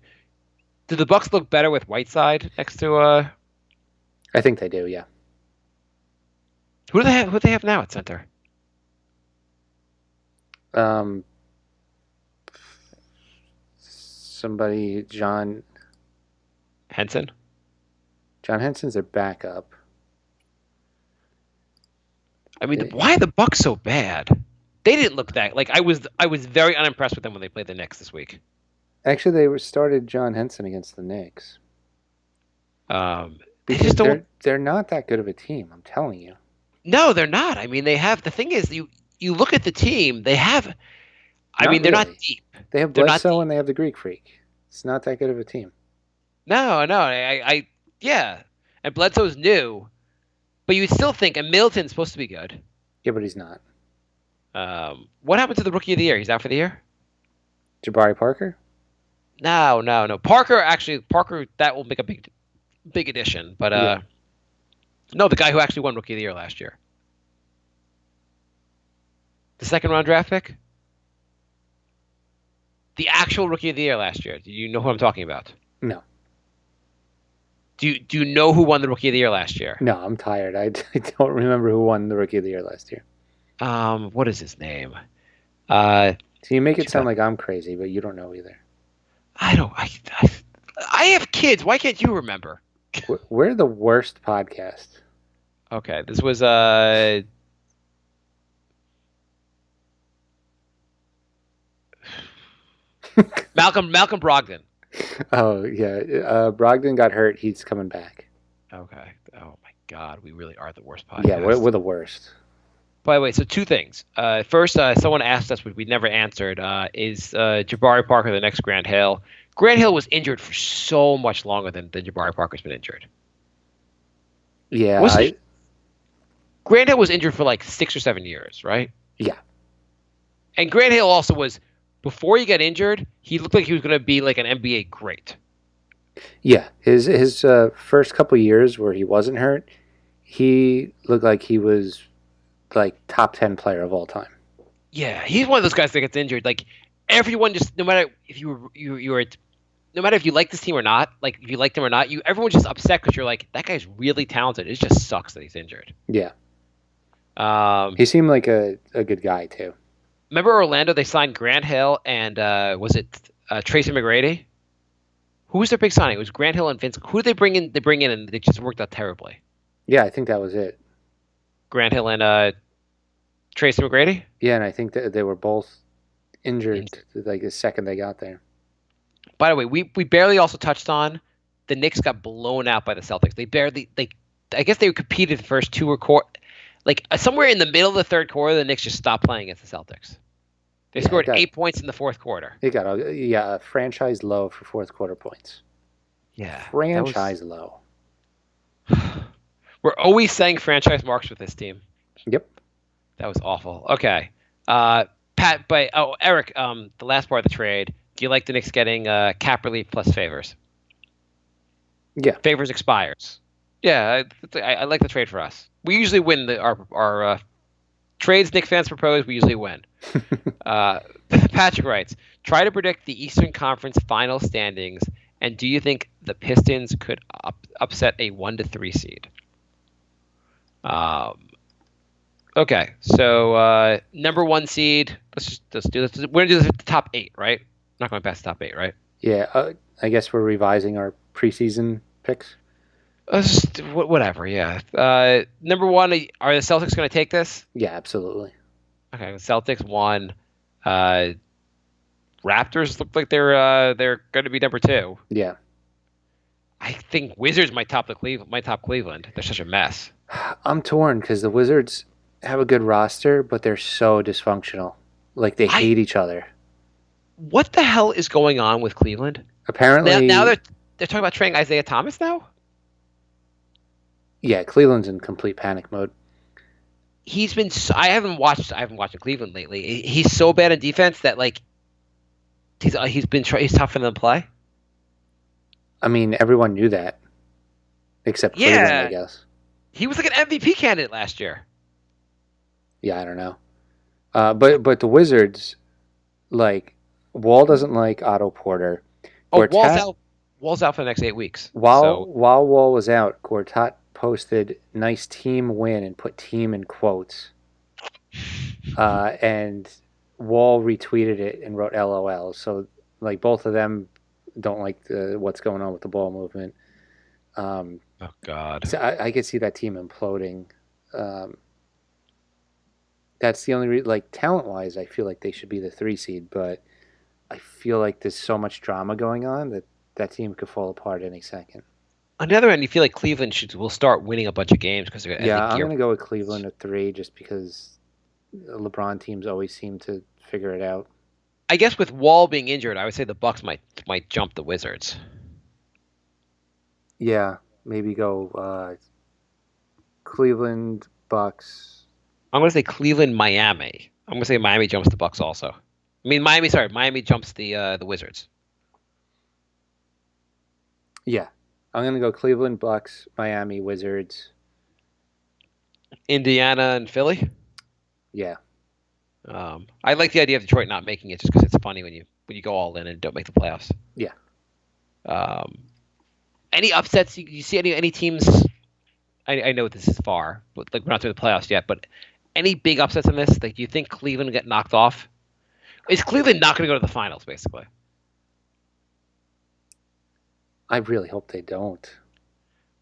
E: do the Bucks look better with Whiteside next to
D: I think they do, yeah.
E: who do they have now at center?
D: Somebody, John
E: Henson?
D: Henson's their backup.
E: I mean, why are the Bucks so bad? They didn't look that like I was very unimpressed with them when they played the Knicks this week.
D: Actually, they started John Henson against the Knicks.
E: They
D: Because
E: just don't.
D: they're not that good of a team, I'm telling you.
E: No, they're not. I mean, they have. The thing is, you look at the team. They have. I mean, they're not
D: really.
E: deep.
D: They have
E: They're not
D: Bledsoe
E: deep.
D: and they have the Greek Freak. It's not that good of a team.
E: No. Yeah. And Bledsoe's new, but you would still think, and Middleton's supposed to be good.
D: Yeah, but he's not.
E: What happened to the Rookie of the Year? He's out for the year?
D: Jabari Parker?
E: No. Parker, that will make a big addition. But
D: Yeah.
E: no, the guy who actually won Rookie of the Year last year. The second round draft pick? The actual Rookie of the Year last year. Do you know who I'm talking about?
D: No.
E: Do you know who won the Rookie of the Year last year?
D: No, I'm tired. I don't remember who won the Rookie of the Year last year.
E: What is his name?
D: So you make it sound like I'm crazy, but you don't know either.
E: I don't. I have kids. Why can't you remember?
D: We're the worst podcast.
E: Okay, this was Malcolm Brogdon.
D: Oh, yeah. Brogdon got hurt. He's coming back.
E: Okay. Oh my God, we really are the worst podcast.
D: Yeah, we're the worst.
E: By the way, so two things. First, someone asked us, which we never answered, is Jabari Parker the next Grant Hill? Grant Hill was injured for so much longer than Jabari Parker's been injured.
D: Yeah.
E: Grant Hill was injured for like 6 or 7 years, right?
D: Yeah.
E: And Grant Hill also was, before he got injured, he looked like he was going to be like an NBA great.
D: Yeah. His first couple years where he wasn't hurt, he looked like he was like top 10 player of all time.
E: Yeah, he's one of those guys that gets injured. Like everyone, just no matter if you were, no matter if you like this team or not, like if you liked him or not, everyone's just upset because you're like, that guy's really talented. It just sucks that he's injured.
D: Yeah. He seemed like a good guy too.
E: Remember Orlando? They signed Grant Hill and was it Tracy McGrady? Who was their big signing? It was Grant Hill and Vince. Who did they bring in? They bring in and they just worked out terribly.
D: Yeah, I think that was it.
E: Grant Hill and Tracy McGrady?
D: Yeah, and I think that they were both injured like the second they got there.
E: By the way, we barely also touched on the Knicks got blown out by the Celtics. I guess they competed the first two or like somewhere in the middle of the third quarter, the Knicks just stopped playing against the Celtics. They scored 8 points in the fourth quarter.
D: They got a franchise low for fourth quarter points.
E: Yeah.
D: Franchise low.
E: We're always saying franchise marks with this team.
D: Yep.
E: That was awful. Okay. Eric, the last part of the trade, do you like the Knicks getting cap relief plus favors?
D: Yeah.
E: Favors expires. Yeah, I like the trade for us. We usually win our trades Knicks fans propose, we usually win. Patrick writes, try to predict the Eastern Conference final standings, and do you think the Pistons could upset a 1-3 seed? Okay, so number 1 seed, let's do this. We're going to do this at the top 8, right? Not going past the top 8, right?
D: Yeah, I guess we're revising our preseason picks.
E: Whatever, yeah. Number 1, are the Celtics going to take this?
D: Yeah, absolutely.
E: Okay, Celtics won. Raptors look like they're going to be number 2.
D: Yeah.
E: I think Wizards might top Cleveland. They're such a mess.
D: I'm torn because the Wizards have a good roster, but they're so dysfunctional. Like they hate each other.
E: What the hell is going on with Cleveland?
D: Apparently,
E: Now they're talking about trading Isaiah Thomas now.
D: Yeah, Cleveland's in complete panic mode.
E: He's been. I haven't watched Cleveland lately. He's so bad in defense that like he's tough for them to play.
D: I mean, everyone knew that, except Cleveland, I guess.
E: He was like an MVP candidate last year.
D: Yeah, I don't know. But the Wizards, like, Wall doesn't like Otto Porter.
E: Wall's out for the next 8 weeks.
D: While Wall was out, Gortat posted "nice team win" and put "team" in quotes. And Wall retweeted it and wrote "LOL." So, like, both of them don't like what's going on with the ball movement.
E: Oh God!
D: So I could see that team imploding. That's the only reason. Like, talent-wise, I feel like they should be the 3 seed, but I feel like there's so much drama going on that team could fall apart any second.
E: On the other end, you feel like Cleveland will start winning a bunch of games because I'm
D: going to go with Cleveland at 3 just because LeBron teams always seem to figure it out.
E: I guess with Wall being injured, I would say the Bucks might jump the Wizards.
D: Yeah, maybe go Cleveland, Bucks.
E: I'm going to say Cleveland, Miami. I'm going to say Miami jumps the Bucks also. I mean, Miami jumps the Wizards.
D: Yeah. I'm going to go Cleveland, Bucks, Miami, Wizards.
E: Indiana and Philly?
D: Yeah.
E: I like the idea of Detroit not making it just because it's funny when you go all in and don't make the playoffs.
D: Yeah.
E: Any upsets? You see any teams? I know this is far, but like we're not doing the playoffs yet. But any big upsets in this? Like, do you think Cleveland will get knocked off? Is Cleveland not going to go to the finals? Basically,
D: I really hope they don't.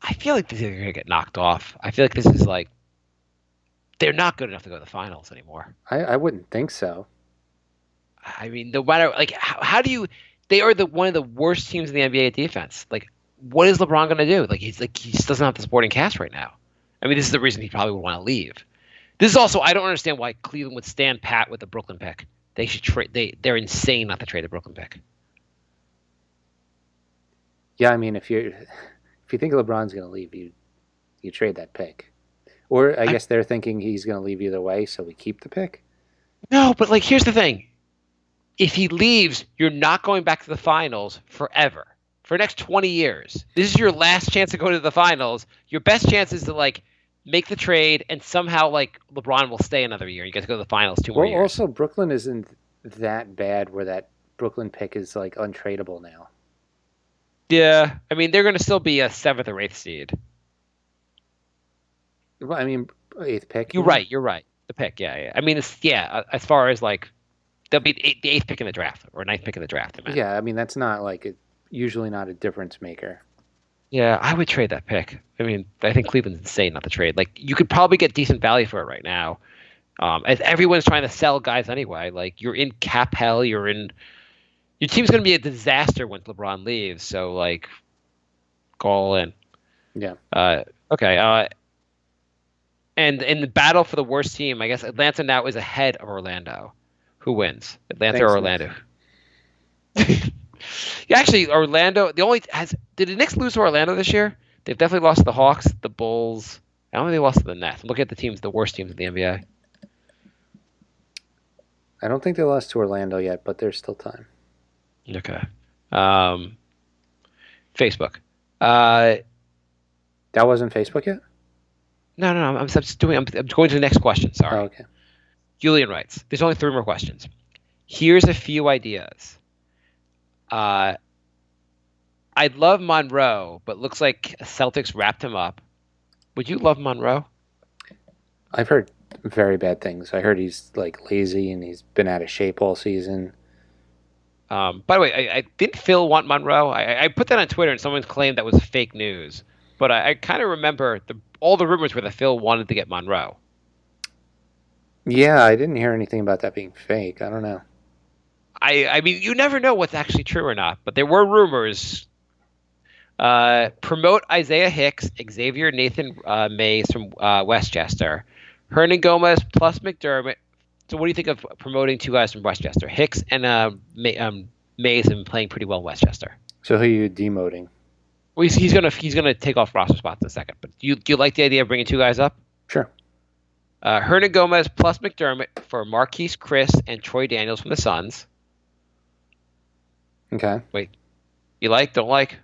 E: I feel like they're going to get knocked off. I feel like this is like they're not good enough to go to the finals anymore.
D: I wouldn't think so.
E: I mean, no matter like how do you? They are one of the worst teams in the NBA at defense. Like, what is LeBron going to do? Like he just doesn't have the supporting cast right now. I mean, this is the reason he probably would want to leave. This is also I don't understand why Cleveland would stand pat with the Brooklyn pick. They should trade. They're insane not to trade the Brooklyn pick.
D: Yeah, I mean, if you think LeBron's going to leave, you trade that pick. Or I guess they're thinking he's going to leave either way, so we keep the pick.
E: No, but like here's the thing: if he leaves, you're not going back to the finals forever. For the next 20 years, this is your last chance to go to the finals. Your best chance is to like make the trade, and somehow like LeBron will stay another year. You get to go to the finals 2 more years.
D: Also, Brooklyn isn't that bad where that Brooklyn pick is like untradeable now.
E: Yeah, I mean they're going to still be a 7th or 8th seed.
D: I mean, 8th pick.
E: You're right. The pick, yeah. I mean, as far as like they'll be the 8th pick in the draft or 9th pick in the draft.
D: Yeah, I mean that's not like usually not a difference maker.
E: Yeah, I would trade that pick. I mean, I think Cleveland's insane not to trade. Like, you could probably get decent value for it right now. As everyone's trying to sell guys anyway. Like, you're in cap hell. Your team's going to be a disaster once LeBron leaves. So, like, go all in.
D: Yeah.
E: Okay. And in the battle for the worst team, I guess Atlanta now is ahead of Orlando. Who wins? Atlanta or Orlando? Yeah, actually, Orlando. Did the Knicks lose to Orlando this year? They've definitely lost to the Hawks, the Bulls. I don't think they lost to the Nets. I'm looking at the worst teams in the NBA.
D: I don't think they lost to Orlando yet, but there's still time.
E: Okay. Facebook.
D: That wasn't Facebook yet?
E: No. I'm going to the next question. Sorry.
D: Oh, okay.
E: Julian writes, there's only 3 more questions. Here's a few ideas. I'd love Monroe, but looks like Celtics wrapped him up. Would you love Monroe?
D: I've heard very bad things. I heard he's like lazy and he's been out of shape all season.
E: By the way, I didn't Phil want Monroe. I put that on Twitter and someone claimed that was fake news. But I kind of remember all the rumors were that Phil wanted to get Monroe.
D: Yeah, I didn't hear anything about that being fake. I don't know.
E: I mean, you never know what's actually true or not, but there were rumors. Promote Isaiah Hicks, Xavier Nathan Mays from Westchester, Hernan Gomez plus McDermott. So what do you think of promoting two guys from Westchester? Hicks and Mays have been playing pretty well in Westchester.
D: So who are you demoting?
E: Well, he's gonna take off roster spots in a second. But do you like the idea of bringing two guys up?
D: Sure.
E: Hernan Gomez plus McDermott for Marquise Chris and Troy Daniels from the Suns.
D: Okay.
E: Wait, you like? Don't like?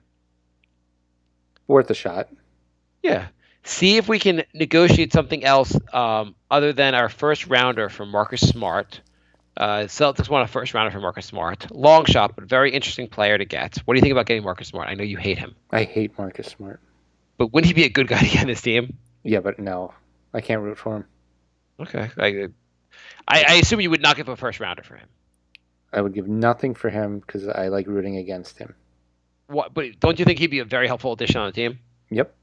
D: Worth a shot.
E: Yeah. See if we can negotiate something else other than our first rounder for Marcus Smart. Celtics want a first rounder for Marcus Smart. Long shot, but very interesting player to get. What do you think about getting Marcus Smart? I know you hate him.
D: I hate Marcus Smart.
E: But wouldn't he be a good guy to get in this team?
D: Yeah, but no. I can't root for him.
E: Okay. I assume you would not give a first rounder for him.
D: I would give nothing for him because I like rooting against him.
E: What? But don't you think he'd be a very helpful addition on the team?
D: Yep.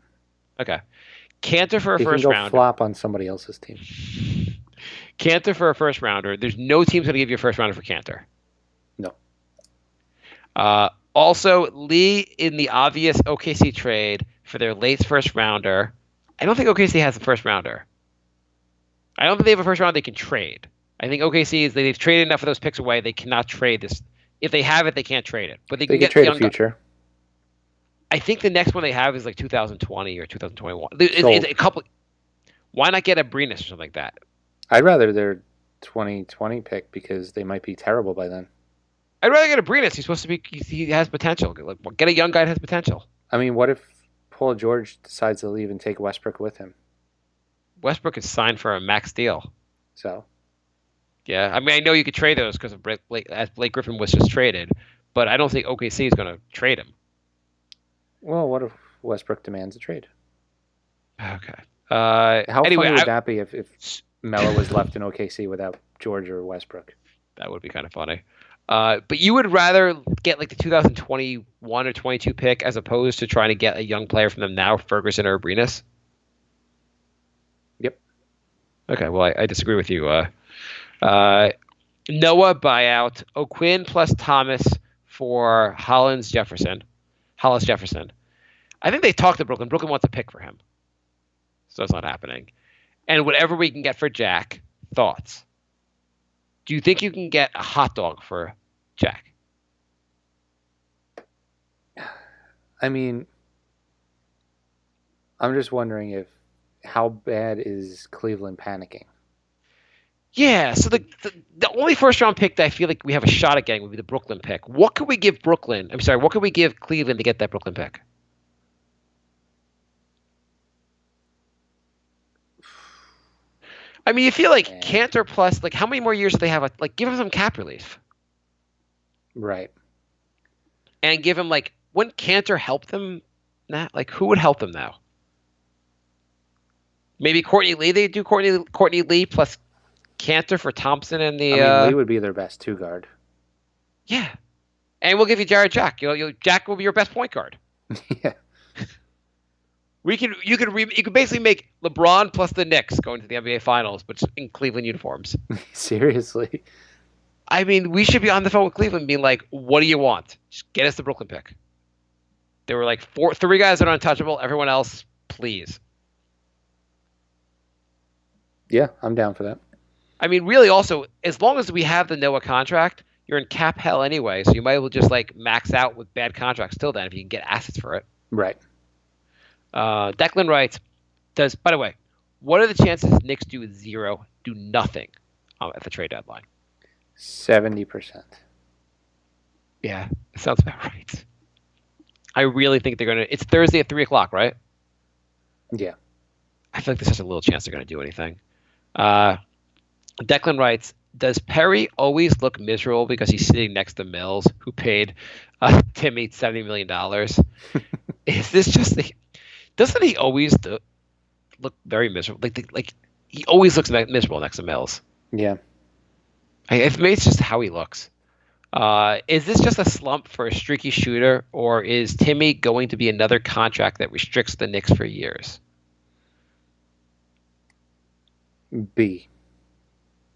E: Okay. Cantor for a
D: He
E: first
D: can go
E: rounder.
D: flop on somebody else's team.
E: Cantor for a first rounder. There's no team's going to give you a first rounder for Cantor.
D: No.
E: Also, Lee in the obvious OKC trade for their late first rounder. I don't think OKC has a first rounder. I don't think they have a first round they can trade. I think OKC is they've traded enough of those picks away. They cannot trade this. If they have it, they can't trade it. But they can
D: They
E: get
D: can trade
E: young
D: a future.
E: I think the next one they have is like 2020 or 2021.
D: Sold.
E: It's a couple. Why not get a Brenus or something like that?
D: I'd rather their 2020 pick because they might be terrible by then.
E: I'd rather get a Brenus. He's supposed to be. He has potential. Like, get a young guy that has potential.
D: I mean, what if Paul George decides to leave and take Westbrook with him?
E: Westbrook is signed for a max deal.
D: So
E: Yeah, I mean, I know you could trade those because of Blake Griffin was just traded, but I don't think OKC is going to trade him.
D: well, what if Westbrook demands a trade?
E: Okay.
D: How
E: Anyway,
D: funny would that be if Melo was left in OKC without George or Westbrook?
E: That would be kind of funny. But you would rather get like the 2021 or 22 pick as opposed to trying to get a young player from them now, Ferguson or Brenus?
D: Yep.
E: Okay, well, I disagree with you. Noah buyout, O'Quinn plus Thomas for Hollis Jefferson. I think they talked to Brooklyn. Brooklyn wants a pick for him. So it's not happening. And whatever we can get for Jack, thoughts. Do you think you can get a hot dog for Jack?
D: I mean, I'm just wondering how bad is Cleveland panicking?
E: Yeah, so the only first round pick that I feel like we have a shot at getting would be the Brooklyn pick. What could we give Brooklyn? I'm sorry, what could we give Cleveland to get that Brooklyn pick? I mean, you feel like Cantor plus, like, how many more years do they have? Like, give him some cap relief.
D: Right.
E: And give him, like, wouldn't Cantor help them now? Like, who would help them now? Maybe Courtney Lee. They do Courtney Lee plus Cantor for Thompson and the.
D: I mean, Lee would be their best two guard.
E: Yeah, and we'll give you Jared Jack. Jack will be your best point guard.
D: Yeah.
E: You could basically make LeBron plus the Knicks going to the NBA Finals, but in Cleveland uniforms.
D: Seriously.
E: I mean, we should be on the phone with Cleveland, being like, "What do you want? Just get us the Brooklyn pick." There were like three guys that are untouchable. Everyone else, please.
D: Yeah, I'm down for that.
E: I mean, really, also, as long as we have the Noah contract, you're in cap hell anyway, so you might as well just like max out with bad contracts till then if you can get assets for it.
D: Right.
E: Declan writes, by the way, what are the chances Knicks do nothing at the trade deadline?
D: 70%.
E: Yeah, it sounds about right. I really think they're going to. It's Thursday at 3:00, right?
D: Yeah.
E: I feel like there's just a little chance they're going to do anything. Declan writes, does Perry always look miserable because he's sitting next to Mills, who paid Timmy $70 million? Is this just the... Doesn't he always look very miserable? Like he always looks miserable next to Mills.
D: Yeah.
E: Maybe it's just how he looks. Is this just a slump for a streaky shooter, or is Timmy going to be another contract that restricts the Knicks for years?
D: B.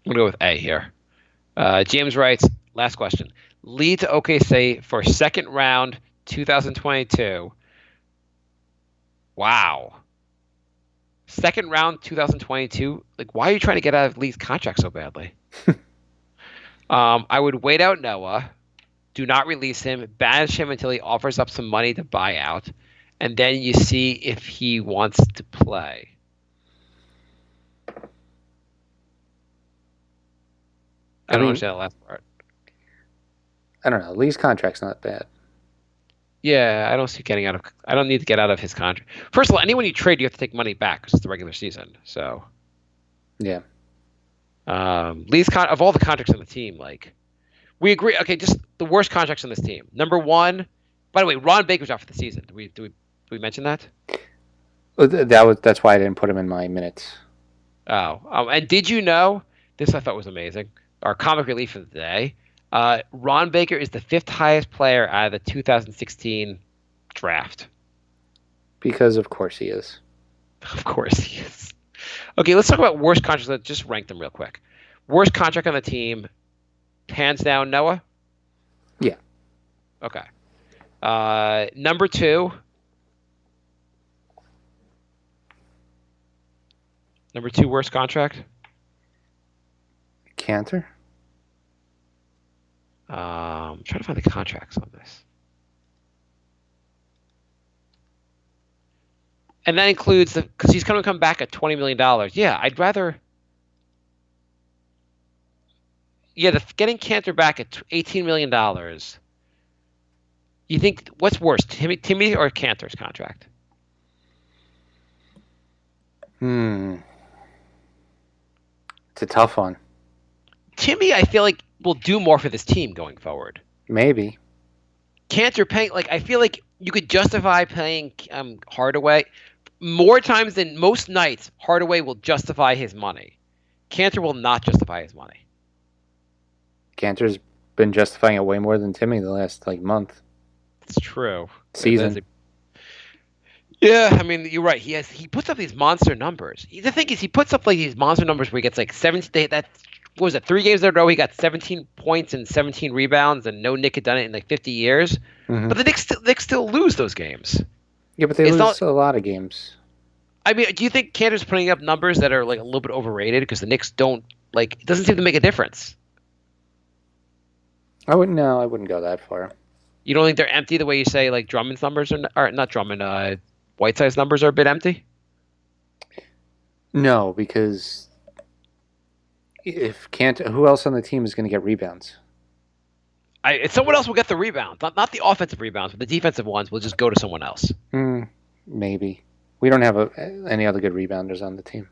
E: I'm going to go with A here. James writes, last question. Lead to OKC for second round 2022. Wow. Second round 2022? Like, why are you trying to get out of Lee's contract so badly? I would wait out Noah. Do not release him. Banish him until he offers up some money to buy out. And then you see if he wants to play. I don't understand the last part.
D: I don't know. Lee's contract's not bad.
E: Yeah, I don't see getting out of. I don't need to get out of his contract. First of all, anyone you trade, you have to take money back because it's the regular season. So,
D: yeah.
E: Lee's of all the contracts on the team, like we agree. Okay, just the worst contracts on this team. Number one, by the way, Ron Baker's out for the season. Do we mention that?
D: That's why I didn't put him in my minutes.
E: Oh, and did you know this? I thought was amazing. Our comic relief for the day. Ron Baker is the 5th highest player out of the 2016 draft.
D: Because of course he is.
E: Of course he is. Okay, let's talk about worst contracts. Let's just rank them real quick. Worst contract on the team, hands down, Noah?
D: Yeah.
E: Okay. Number 2. Number 2 worst contract?
D: Cantor?
E: I'm trying to find the contracts on this. And that includes because he's going to come back at $20 million. Yeah, I'd rather. Yeah, getting Cantor back at $18 million. You think what's worse, Timmy or Cantor's contract?
D: It's a tough one.
E: Timmy, I feel like will do more for this team going forward.
D: Maybe.
E: Cantor paying I feel like you could justify paying Hardaway more times than most nights. Hardaway will justify his money. Cantor will not justify his money.
D: Cantor's been justifying it way more than Timmy the last month.
E: It's true.
D: Season.
E: Yeah, I mean you're right. He puts up these monster numbers. The thing is, he puts up these monster numbers where he gets 17. What was it? 3 games in a row, he got 17 points and 17 rebounds, and no Knick had done it in 50 years. Mm-hmm. But the Knicks still lose those games.
D: Yeah, but they lose a lot of games.
E: I mean, do you think Cantor's putting up numbers that are a little bit overrated because the Knicks don't it doesn't seem to make a difference?
D: I wouldn't go that far.
E: You don't think they're empty the way you say Drummond's numbers are not Drummond? Whiteside's numbers are a bit empty.
D: No, because if Cantor, who else on the team is going to get rebounds?
E: Someone else will get the rebounds, not the offensive rebounds, but the defensive ones will just go to someone else.
D: Maybe. We don't have any other good rebounders on the team.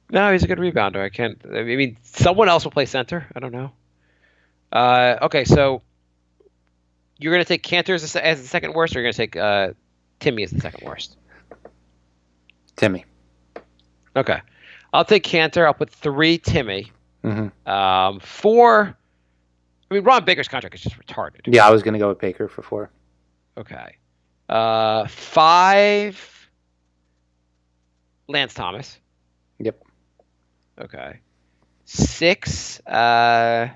E: No, he's a good rebounder. I mean, someone else will play center. I don't know. Okay, so you're going to take Cantor as the second worst, or you're going to take Timmy as the second worst?
D: Timmy.
E: Okay. I'll take Cantor. I'll put 3 Timmy.
D: Mm-hmm.
E: 4. I mean, Ron Baker's contract is just retarded.
D: Yeah, I was going to go with Baker for 4.
E: Okay. 5. Lance Thomas.
D: Yep.
E: Okay. 6. Are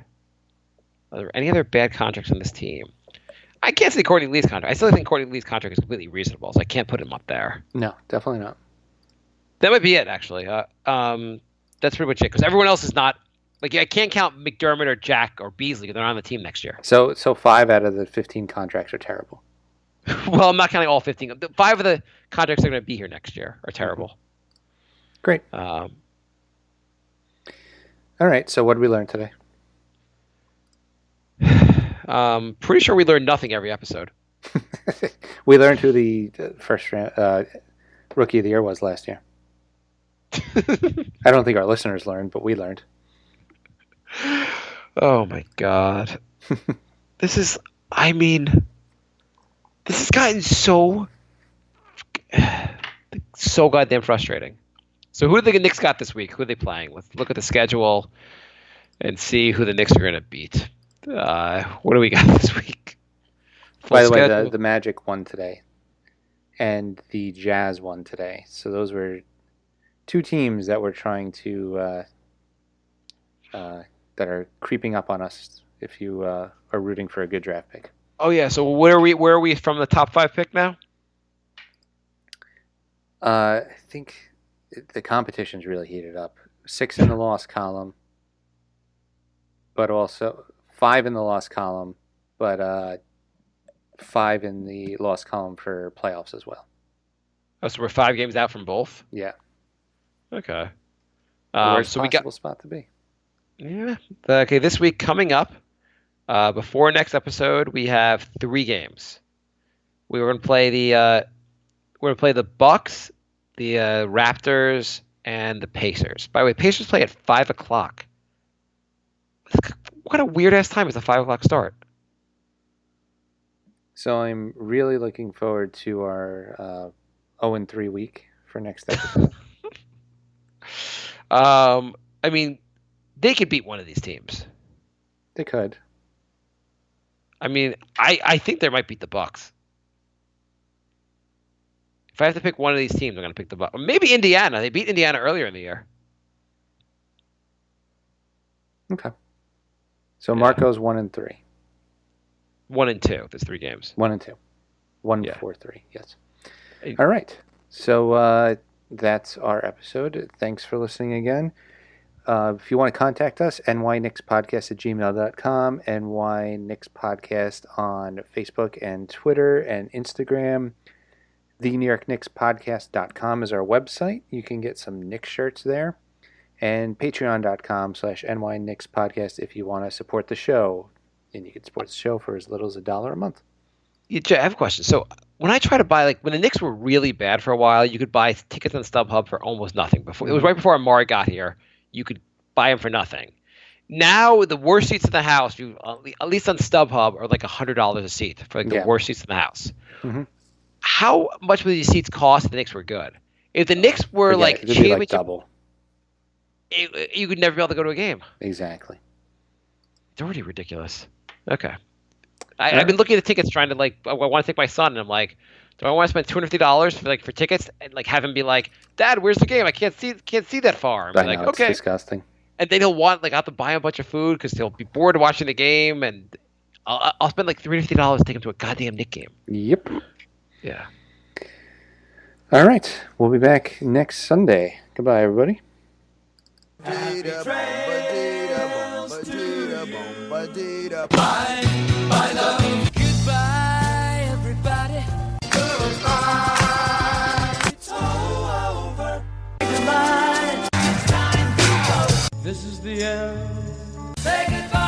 E: there any other bad contracts on this team? I can't say Courtney Lee's contract. I still think Courtney Lee's contract is completely reasonable, so I can't put him up there.
D: No, definitely not.
E: That might be it, actually. That's pretty much it, because everyone else is not. I can't count McDermott or Jack or Beasley because they're not on the team next year.
D: So 5 out of the 15 contracts are terrible.
E: Well, I'm not counting all 15. 5 of the contracts that are going to be here next year are terrible.
D: Great. All right, so what did we learn today?
E: Pretty sure we learned nothing every episode.
D: We learned who the first rookie of the year was last year. I don't think our listeners learned, but we learned.
E: Oh my god. This has gotten so goddamn frustrating. So who do the Knicks got this week? Who are they playing? Let's look at the schedule and see who the Knicks are going to beat. What do we got this week?
D: By the way, the Magic won today, and the Jazz won today. So those were 2 teams that were trying to that are creeping up on us if you are rooting for a good draft pick.
E: Oh yeah. So where are we from the top 5 pick now?
D: I think the competition's really heated up. 6 in the loss column, but also 5 in the loss column, but 5 in the loss column for playoffs as well.
E: Oh, so we're 5 games out from both.
D: Yeah.
E: Okay.
D: Worst
E: so
D: possible spot to be.
E: Yeah. Okay. This week coming up, before next episode, we have 3 games. We're going to play the Bucks, the Raptors, and the Pacers. By the way, Pacers play at 5:00. What a weird ass time is a 5:00 start.
D: So I'm really looking forward to our 0-3 week for next episode.
E: I mean, they could beat one of these teams.
D: They could.
E: I mean, I think they might beat the Bucks. If I have to pick one of these teams, I'm going to pick the Bucks. Maybe Indiana. They beat Indiana earlier in the year.
D: Okay. So Marco's 1-3.
E: 1 and 2. There's 3 games.
D: 1-2. 1
E: Yeah.
D: 4-3. Yes.
E: Hey.
D: All right. So that's our episode. Thanks for listening again. If you want to contact us, nyknickspodcast@gmail.com, nyknickspodcast on Facebook and Twitter and Instagram. The NewYorkKnicksPodcast.com is our website. You can get some Knicks shirts there. And patreon.com/nyknickspodcast if you want to support the show. And you can support the show for as little as $1 a month.
E: Yeah, Jay, I have a question. So when I try to buy, when the Knicks were really bad for a while, you could buy tickets on StubHub for almost nothing. It was right before Amari got here. You could buy them for nothing. Now the worst seats in the house, at least on StubHub, are like $100 a seat for the worst seats in the house.
D: Mm-hmm.
E: How much would these seats cost if the Knicks were good? If the Knicks were
D: it would be like double.
E: You could never be able to go to a game.
D: Exactly.
E: It's already ridiculous. Okay. I've been looking at the tickets, trying to I want to take my son, and I'm like, do I want to spend $250 for tickets and have him be like, Dad, where's the game? I can't see that far.
D: I know, it's disgusting.
E: And then he'll want I have to buy him a bunch of food because he'll be bored watching the game, and I'll spend $350 to take him to a goddamn Knicks game.
D: Yep.
E: Yeah.
D: All right. We'll be back next Sunday. Goodbye, everybody.
A: Bye, love. Goodbye, everybody. Goodbye. It's all over. Goodbye. It's time to go. This is the end. Say goodbye.